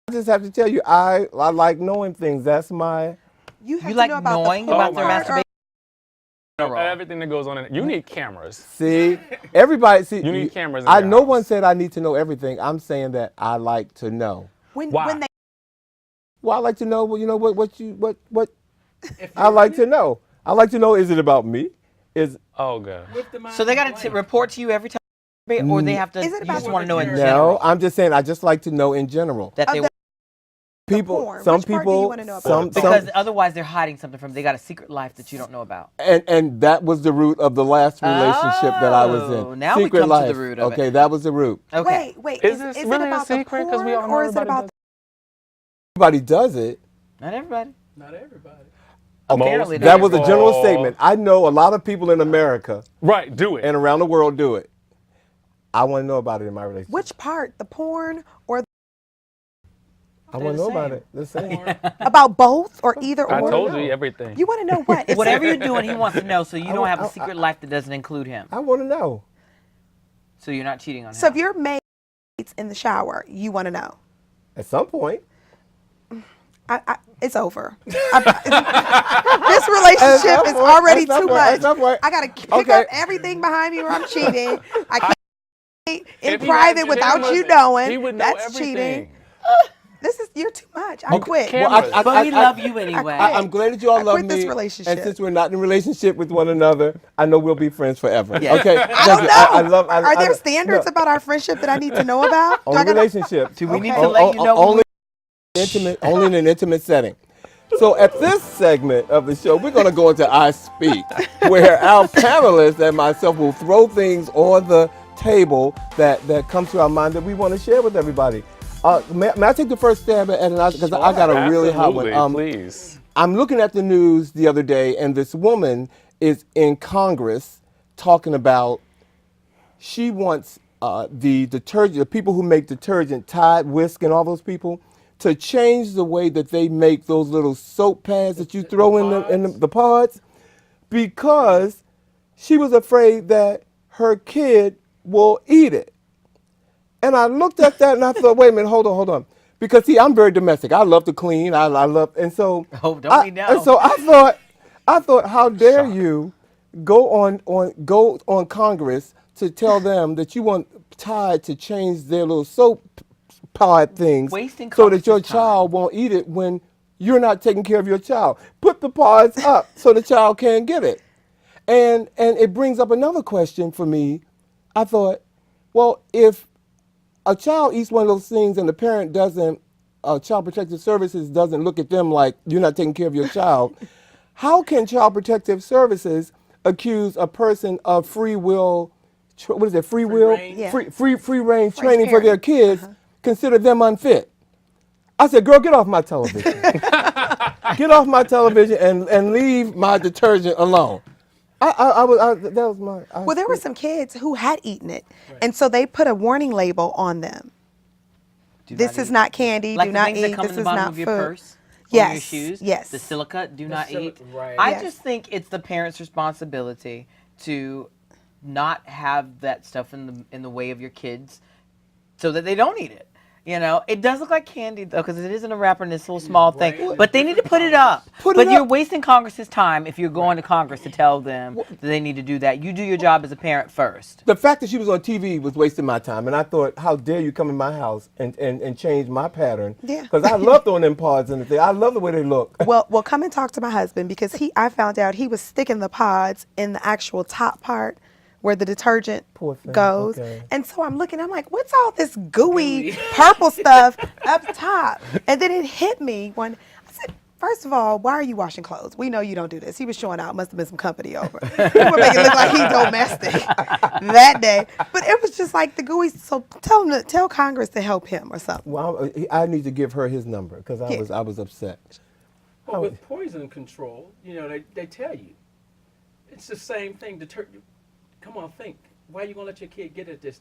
S1: I just have to tell you, I like knowing things. That's my...
S3: You
S2: like
S3: know about
S2: knowing about their masturbation?
S4: Everything that goes on in it. You need cameras.
S1: See, everybody... See,
S4: you need cameras in your
S1: no
S4: house.
S1: one said I need to know everything. I'm saying that I like to know.
S3: When they...
S1: Well, I like to know, what I like to know. I like to know, is it about me?
S4: Oh, God.
S2: So they got to report to you every time, or they have to,
S3: Is it
S2: you
S3: about
S2: just want to know in
S1: No,
S2: general?
S1: I'm just saying, I just like to know in general.
S2: That they
S1: People,
S3: porn.
S1: some
S3: Which part do you
S1: people,
S3: wanna know about?
S2: because otherwise they're hiding something from. They got a secret life that you don't know about.
S1: and that was the root of the last relationship that I was
S2: Oh,
S1: in.
S2: now
S1: Secret
S2: we come
S1: life.
S2: to the root of it.
S1: Okay, that was the root.
S2: Okay.
S3: Wait.
S4: Is this
S3: it
S4: really a
S3: about the
S4: secret? 'Cause we
S3: porn,
S4: all know
S3: or is it
S4: everybody
S3: about...
S1: Everybody does it.
S2: Not everybody.
S5: Not everybody.
S2: Apparently
S1: That
S2: not
S1: was a
S2: everybody.
S1: general statement. I know a lot of people in America
S4: Right, do it.
S1: and around the world do it. I want to know about it in my relationship.
S3: Which part? The porn or...
S1: I want to know about it. Let's say.
S3: About both or either
S4: I
S3: or?
S4: told you everything.
S3: You want to know what? If
S2: Whatever you're doing, he wants to know, so you don't have a secret life that doesn't include him.
S1: I want to know.
S2: So you're not cheating on him.
S3: So if your mate in the shower, you want to know.
S1: At some point.
S3: It's over. This relationship is already too much. I got to pick up everything behind me where I'm cheating. I can't cheat in private without you knowing.
S4: He would know
S3: That's
S4: everything.
S3: cheating. you're too much. I quit.
S4: Cameras.
S2: But we love you anyway.
S1: I'm glad that you all
S3: I
S1: love
S3: quit this
S1: me.
S3: relationship.
S1: And since we're not in a relationship with one another, I know we'll be friends forever.
S2: Yeah.
S1: Okay.
S3: I don't know. Are there
S1: no.
S3: standards about our friendship that I need to know about?
S1: Only relationships.
S2: Do we need
S3: Okay.
S2: to let you know?
S1: Only only in an intimate setting. So at this segment of the show, we're going to go into I Speak, where our panelists and myself will throw things on the table that come to our mind that we want to share with everybody. May I take the first stab at it? Because I got a really hot one.
S4: Please.
S1: I'm looking at the news the other day, and this woman is in Congress talking about she wants the detergent, the people who make detergent, Tide, Whisk, and all those people, to change the way that they make those little soap pads that you throw in the pods, because she was afraid that her kid will eat it. And I looked at that and I thought, wait a minute, hold on. Because see, I'm very domestic. I love to clean. I love, and so
S2: don't we know?
S1: And so I thought, how dare you go on Congress to tell them that you want Tide to change their little soap pod things
S2: Wasting
S1: so that your
S2: Congress's
S1: child won't eat it when you're not taking care of your child. Put the pods up so the child can get it. And it brings up another question for me. I thought, well, if a child eats one of those things and the parent doesn't, Child Protective Services doesn't look at them like you're not taking care of your child, how can Child Protective Services accuse a person of free will, free reign training for their kids, consider them unfit? I said, girl, get off my television. Get off my television and leave my detergent alone.
S3: Well, there were some kids who had eaten it, and so they put a warning label on them. This is not candy.
S2: Like
S3: do
S2: the
S3: not
S2: things that
S3: eat.
S2: come
S3: This
S2: in the
S3: is
S2: bottom
S3: not
S2: of your
S3: food.
S2: purse.
S3: Yes.
S2: Or your shoes.
S3: Yes.
S2: The silica, do not eat.
S5: Right.
S2: I
S3: Yes.
S2: just think it's the parent's responsibility to not have that stuff in the way of your kids, so that they don't eat it. You know, it does look like candy though, because it is in a wrapper and it's a little small thing. But they need to put it up. But you're wasting Congress's time if you're going to Congress to tell them that they need to do that. You do your job as a parent first.
S1: The fact that she was on TV was wasting my time, and I thought, how dare you come in my house and change my pattern?
S3: Yeah.
S1: Because I love throwing them pods in the thing. I love the way they look.
S3: Well, come and talk to my husband, because I found out he was sticking the pods in the actual top part where the detergent goes.
S1: Okay.
S3: And so I'm looking, I'm like, what's all this gooey purple stuff up top? And then it hit me when I said, first of all, why are you washing clothes? We know you don't do this. He was showing out. Must have been some company over. He would make it look like he's domestic that day. But it was just like the gooey. So tell Congress to help him or something.
S1: Well, I need to give her his number because I was upset.
S5: Well, with poison control, they tell you. It's the same thing. Come on, think. Why are you going to let your kid get at this?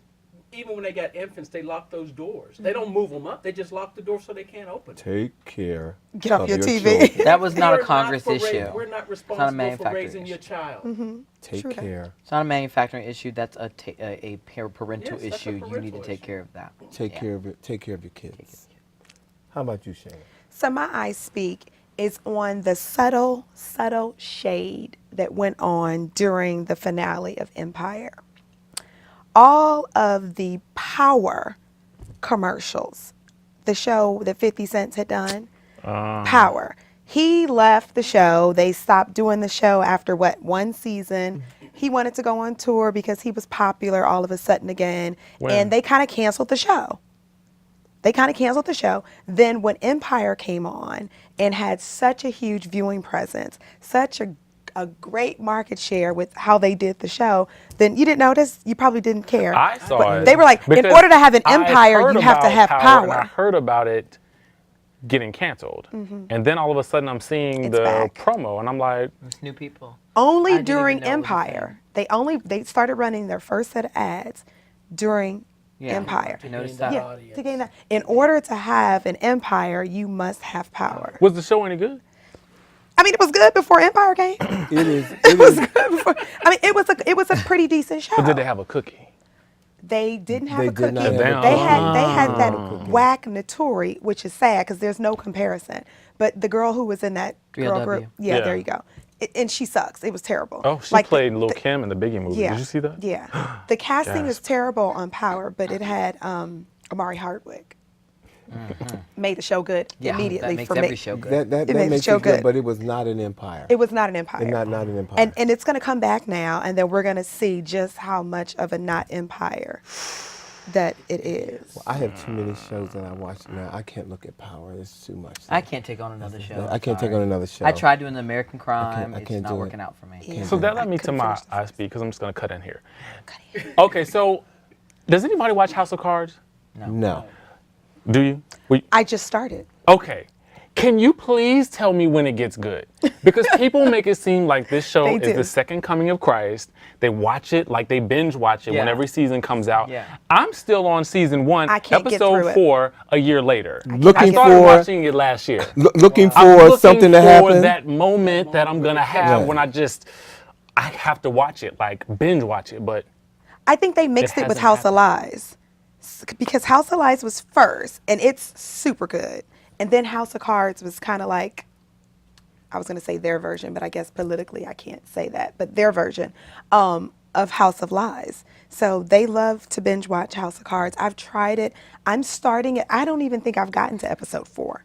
S5: Even when they got infants, they lock those doors. They don't move them up. They just lock the door so they can't open it.
S1: Take care.
S3: Get off your TV.
S1: children.
S2: That was not a Congress issue.
S5: We're not
S2: It's not a
S5: responsible for
S2: manufacturing
S5: raising
S2: issue.
S5: your child.
S3: Mm-hmm.
S1: Take care.
S2: It's not a manufacturing issue. That's a parental
S5: Yes, that's a
S2: issue. You need to
S5: parental
S2: take
S5: issue.
S2: care of that.
S1: Take care of it. Take care of your kids. How about you, Shaina?
S3: So my I Speak is on the subtle shade that went on during the finale of Empire. All of the Power commercials, the show that 50 Cent had done, Power. He left the show. They stopped doing the show after one season. He wanted to go on tour because he was popular all of a sudden again. And they kind of canceled the show. Then when Empire came on and had such a huge viewing presence, such a great market share with how they did the show, then you didn't notice, you probably didn't care.
S4: I saw it.
S3: They were like, in order to have an empire, you have to have power.
S4: And I heard about it getting canceled. And then all of a sudden I'm seeing
S3: It's
S4: the
S3: back.
S4: promo and I'm like,
S2: It's new people.
S3: Only
S2: didn't
S3: during
S2: even know it was a
S3: Empire. They started running their first set of ads during Empire.
S2: You noticed
S5: Gain
S2: that?
S5: that audience.
S3: To gain that. In order to have an empire, you must have power.
S4: was the show any good?
S3: I mean, it was good before Empire came.
S1: It is.
S3: It was good before. I mean, it was a pretty decent show.
S4: But did they have a cookie?
S3: They didn't have
S1: They
S3: a
S1: did
S3: cookie.
S1: not have a
S3: They
S1: cookie.
S3: had that whack Notori, which is sad because there's no comparison. But the girl who was in that girl
S2: 3LW.
S3: group,
S4: Yeah.
S3: there you go. And she sucks. It was terrible.
S4: Oh, she played Lil' Kim in the Biggie movie.
S3: Yeah.
S4: Did you see that?
S3: Yeah. The casting is
S4: Gasp.
S3: terrible on Power, but it had Amari Hardwick. made the show good immediately
S2: that makes
S3: for
S2: every
S3: me.
S2: show good.
S1: That
S3: It makes
S1: makes
S3: the show
S1: it good,
S3: good.
S1: but it was not an empire.
S3: It was not an empire.
S1: Not an empire.
S3: And it's going to come back now, and then we're going to see just how much of a not empire that it is.
S1: Well, I have too many shows that I watch now. I can't look at Power. It's too much.
S2: I can't take on another show.
S1: I can't take on another show.
S2: I tried doing the American Crime.
S1: I
S2: It's
S1: can't
S2: not
S1: do
S2: working
S1: it.
S2: out for me.
S3: Yeah.
S4: So that led me
S3: I
S4: to
S3: couldn't
S4: my
S3: finish the
S4: I speak because I'm just gonna cut in here. Okay, so does anybody watch House of Cards?
S1: No.
S4: Do you?
S3: I just started.
S4: Okay. Can you please tell me when it gets good? Because people make it seem like this show
S3: They
S4: is
S3: do.
S4: the second coming of Christ. They watch it like they binge watch it when
S2: Yeah.
S4: every season comes out.
S2: Yeah.
S4: I'm still on season 1,
S3: I can't get through
S4: episode
S3: it.
S4: 4 a year later.
S1: Looking
S4: I started
S1: for
S4: watching it last year.
S1: looking for
S4: I'm looking
S1: something to
S4: for
S1: happen.
S4: that moment that I'm gonna have
S1: Right.
S4: when I have to watch it, like binge watch it, but
S3: I think they mixed it with
S4: hasn't
S3: House of Lies. Because House of Lies was first, and it's super good. And then House of Cards was kind of like, I was going to say their version, but I guess politically I can't say that, but their version of House of Lies. So they love to binge watch House of Cards. I've tried it. I'm starting it. I don't even think I've gotten to episode 4.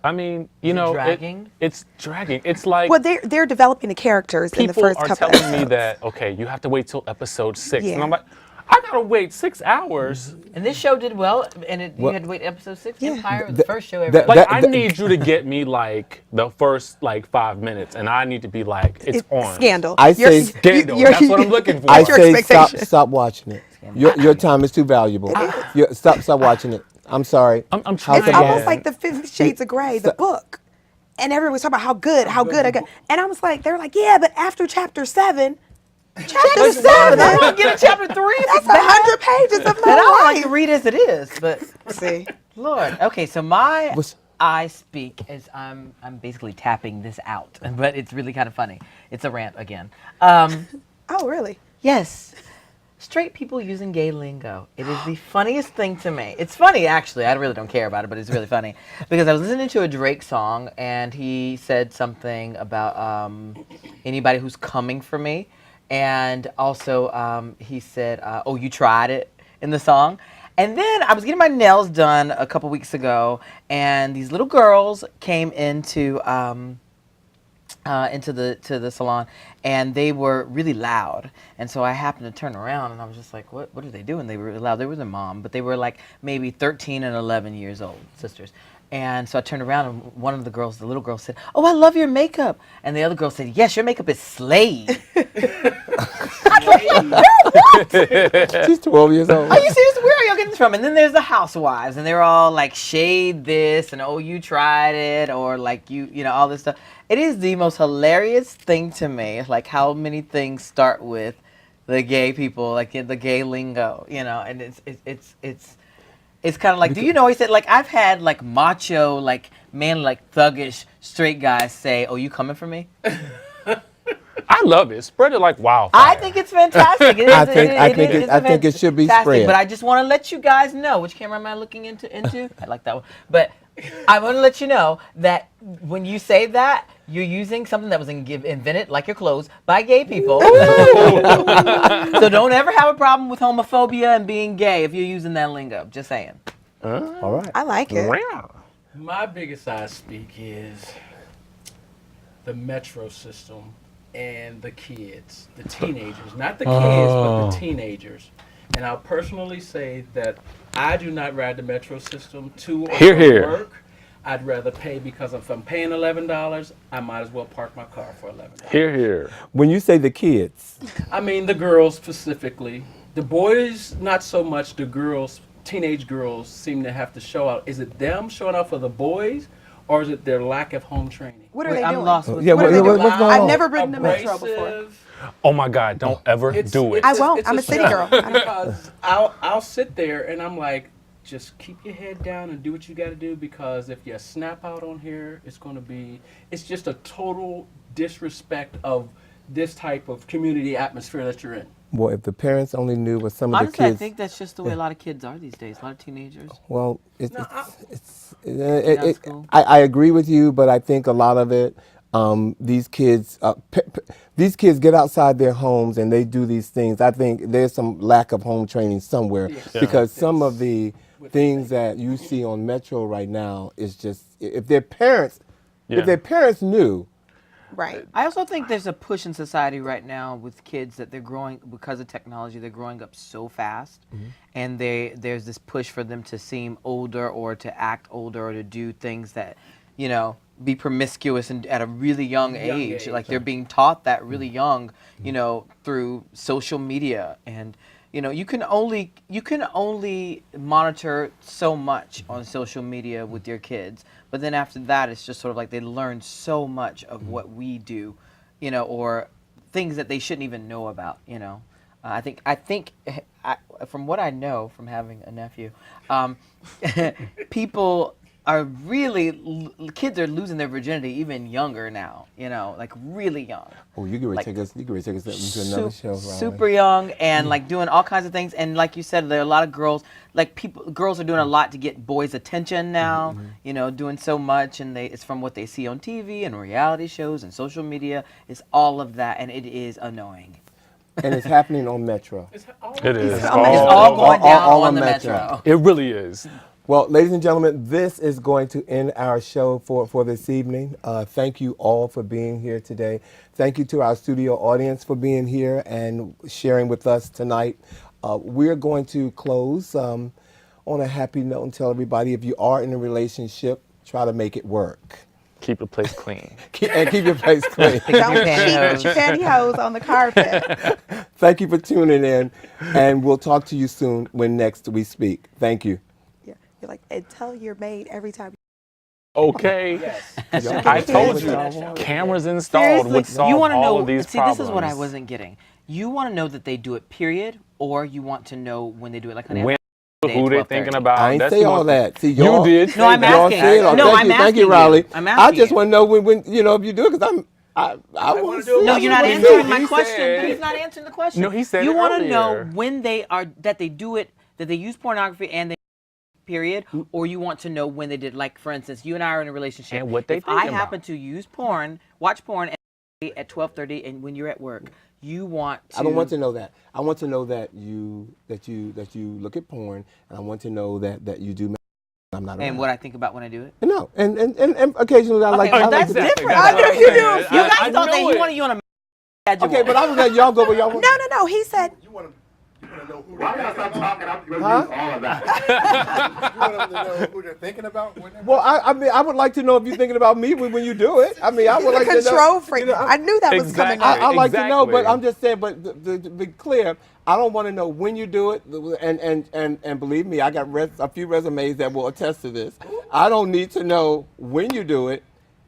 S4: I mean, you know,
S2: dragging?
S4: It's dragging. It's like
S3: Well, they're developing the characters in the
S4: people
S3: first
S4: are
S3: couple
S4: telling
S3: episodes.
S4: me that, okay, you have to wait till episode 6.
S3: Yeah.
S4: And I'm like, I gotta wait 6 hours.
S2: And this show did well, and you
S1: Well,
S2: had to wait episode 6.
S3: Yeah.
S2: Empire was the first show ever.
S1: that-
S4: Like, I need you to get me like the first like 5 minutes, and I need to be like, it's on.
S3: Scandal.
S1: I say
S4: Scandal. That's what I'm looking for.
S1: I
S3: What's your
S1: say
S3: expectation?
S1: stop watching it. Your time is too valuable. Stop watching it. I'm sorry.
S4: I'm
S3: It's
S4: trying.
S3: almost like the 50 Shades of Grey, the book. And everyone was talking about how good. And I was like, they were like, yeah, but after chapter 7, chapter 7,
S2: I want to get to chapter 3.
S3: that's 100 pages of
S2: And I
S3: my
S2: don't like to
S3: life.
S2: read as it is, but
S3: See,
S2: Lord. Okay, so my
S1: What's-
S2: I speak is I'm basically tapping this out, but it's really kind of funny. It's a rant again.
S3: oh, really?
S2: Yes. Straight people using gay lingo. It is the funniest thing to me. It's funny, actually. I really don't care about it, but it's really funny. Because I was listening to a Drake song, and he said something about anybody who's coming for me. And also, he said, oh, you tried it in the song. And then I was getting my nails done a couple weeks ago, and these little girls came into the salon, and they were really loud. And so I happened to turn around, and I was just like, what are they doing? They were really loud. They were their mom, but they were like maybe 13 and 11 years old, sisters. And so I turned around, and one of the girls, the little girl, said, oh, I love your makeup. And the other girl said, yes, your makeup is Slade.
S1: She's 12 years old.
S2: Are you serious? Where are y'all getting this from? And then there's the housewives, and they're all like, shade this, and oh, you tried it, or like you know, all this stuff. It is the most hilarious thing to me, like how many things start with the gay people, like the gay lingo, you know, and it's kind of like, do you know, he said, like, I've had like macho, like man, like thuggish straight guys say, oh, you coming for me?
S4: I love it. Spread it like wildfire.
S2: I think it's fantastic.
S1: I think it should be
S2: fantastic,
S1: spread.
S2: But I just want to let you guys know, which camera am I looking into? I like that one. But I want to let you know that when you say that, you're using something that was invented, like your clothes, by gay people. So don't ever have a problem with homophobia and being gay if you're using that lingo. Just saying.
S1: All right.
S3: I like it.
S5: My biggest I speak is the metro system and the kids, the teenagers, not the kids, but the teenagers. And I'll personally say that I do not ride the metro system to or
S4: Hear,
S5: from
S4: hear.
S5: work. I'd rather pay, because if I'm paying $11, I might as well park my car for $11.
S4: Here, here.
S1: When you say the kids,
S5: I mean the girls specifically. The boys, not so much. The girls, teenage girls, seem to have to show out. Is it them showing out for the boys, or is it their lack of home training?
S3: What are
S2: Wait,
S3: they
S2: I'm
S3: doing?
S2: lost with
S1: yeah,
S3: What are they doing?
S1: what's going
S3: I've
S1: on?
S3: never ridden the metro before.
S5: Abrasive.
S4: Oh my God! Don't ever do it.
S3: I won't. I'm a city girl.
S5: Because I'll sit there and I'm like, just keep your head down and do what you got to do, because if you snap out on here, it's just a total disrespect of this type of community atmosphere that you're in.
S1: Boy, if the parents only knew what some of
S2: Honestly,
S1: the
S2: I
S1: kids.
S2: think that's just the way a lot of kids are these days. A lot of teenagers.
S1: Well,
S2: That's cool.
S1: I agree with you, but I think a lot of it, these kids get outside their homes and they do these things. I think there's some lack of home training somewhere, because some of the things that you see on Metro right now is just if their parents knew.
S3: Right.
S2: I also think there's a push in society right now with kids that they're growing because of technology. They're growing up so fast, and there's this push for them to seem older or to act older or to do things that, be promiscuous and at a really young age. Like they're being taught that really young, through social media, and you can only monitor so much on social media with your kids. But then after that, it's just sort of like they learn so much of what we do, or things that they shouldn't even know about, I think from what I know from having a nephew, people are kids are losing their virginity even younger now, like really young.
S1: Oh, you can take us into another show, Riley.
S2: Super young and like doing all kinds of things. And like you said, there are a lot of girls, girls are doing a lot to get boys' attention now, doing so much, and it's from what they see on TV and reality shows and social media. It's all of that, and it is annoying.
S1: And it's happening on Metro.
S4: It is.
S2: It's all going down on the Metro.
S4: It really is.
S1: Well, ladies and gentlemen, this is going to end our show for this evening. Thank you all for being here today. Thank you to our studio audience for being here and sharing with us tonight. We're going to close on a happy note and tell everybody, if you are in a relationship, try to make it work.
S4: Keep the place clean.
S1: Keep your place clean.
S3: Don't cheat your pantyhose on the carpet.
S1: Thank you for tuning in, and we'll talk to you soon when next we speak. Thank you.
S3: You're like, and tell your maid every time.
S4: Okay.
S2: Yes.
S4: I told you, cameras installed would solve all of these problems.
S2: This is what I wasn't getting. You want to know that they do it, period, or you want to know when they do it, like honey,
S4: who they're thinking about.
S1: I ain't say all that. See,
S4: you did.
S2: No, I'm asking.
S1: Thank you, Riley.
S2: I'm asking.
S1: I just want to know when if you do it, because I want to do it.
S2: No, you're not answering my question. He's not answering the question.
S4: No, he said
S2: you want to
S4: earlier.
S2: know when they do it, that they use pornography and they period, or you want to know when they did. Like, for instance, you and I are in a relationship.
S4: And what they
S2: if I happen to use porn, watch porn at 12:30, and when you're at work, you want to.
S1: I don't want to know that. I want to know that you look at porn, and I want to know that you do. I'm not.
S2: And what I think about when I do it.
S1: No, and occasionally I like.
S2: That's
S1: different.
S2: different.
S3: I know you do.
S2: You guys thought that he wanted you on a.
S1: Okay, but I was letting y'all go, but y'all.
S3: No. He said.
S9: You want to know who
S12: Why y'all stop talking? I'm going to use all of that.
S9: you want them to know who they're thinking about?
S1: Well, I mean, I would like to know if you're thinking about me when you do it. I mean, I would like to know.
S3: Control freak. I knew that was coming up.
S1: I like to know, but I'm just saying. But to be clear, I don't want to know when you do it. And believe me, I got a few resumes that will attest to this. I don't need to know when you do it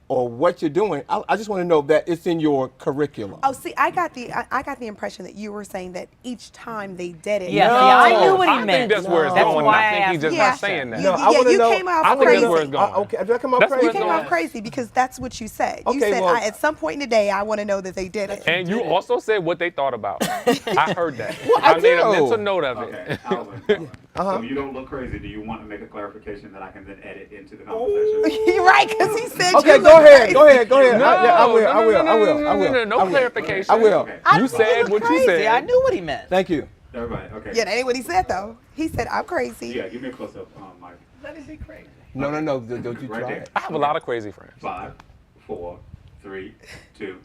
S1: or what you're doing. I just want to know that it's in your curriculum.
S3: Oh, see, I got the impression that you were saying that each time they did it.
S2: Yeah, see, I knew what he meant.
S4: I think that's where it's going. I think he's just not saying that.
S3: You came out crazy.
S4: That's where it's going.
S1: Okay, did I come out crazy?
S3: You came out crazy because that's what you said. You
S1: Okay,
S3: said,
S1: well,
S3: at some point in the day, I want to know that they did it.
S4: And you also said what they thought about. I heard that.
S1: Well,
S4: I made a
S1: do.
S4: mental note of it.
S12: Okay, Alvin. So you don't look crazy. Do you want to make a clarification that I can then edit into the conversation?
S3: You're right, because he said
S1: Okay,
S3: you
S1: go
S3: look
S1: ahead.
S3: crazy.
S1: Go ahead. I will.
S4: No clarification.
S1: I will.
S4: You said what you said.
S2: I knew what he meant.
S1: Thank you.
S12: Everybody, okay.
S3: Yeah, that ain't what he said, though. He said, I'm crazy.
S12: Yeah, give me a close-up, Mike.
S5: Let it be crazy.
S1: No. Don't you
S12: Right
S1: try
S12: there.
S1: it.
S4: I have a lot of crazy friends.
S12: 5, 4, 3, 2.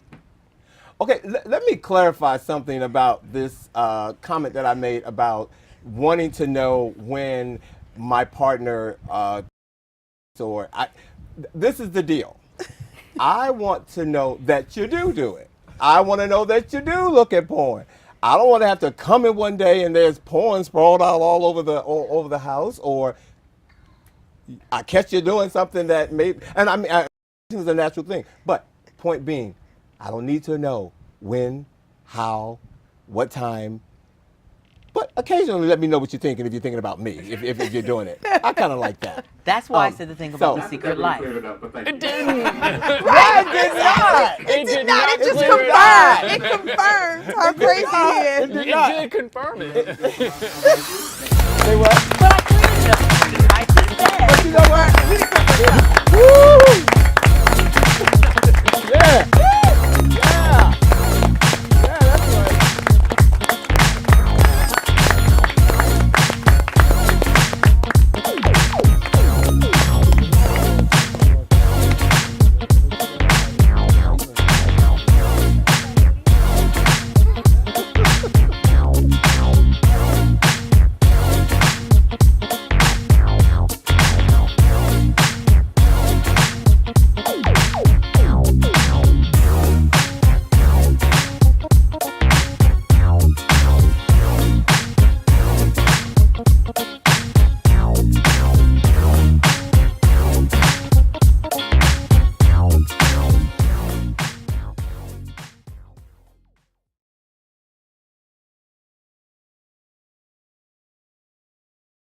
S1: Okay, let me clarify something about this comment that I made about wanting to know when my partner this is the deal. I want to know that you do it. I want to know that you do look at porn. I don't want to have to come in one day and there's porn sprawled out all over the house, or I catch you doing something that and I mean, this is a natural thing. But point being, I don't need to know when, how, what time. But occasionally let me know what you're thinking if you're thinking about me, if you're doing it. I kind of like that.
S2: That's why I said the thing about the secret life.
S4: It didn't.
S3: Right, it did not. It just confirmed. It confirmed how crazy he is.
S4: It did confirm it.
S1: Say what?
S2: But I cleared it up. I said that.
S1: But you know what? Woo!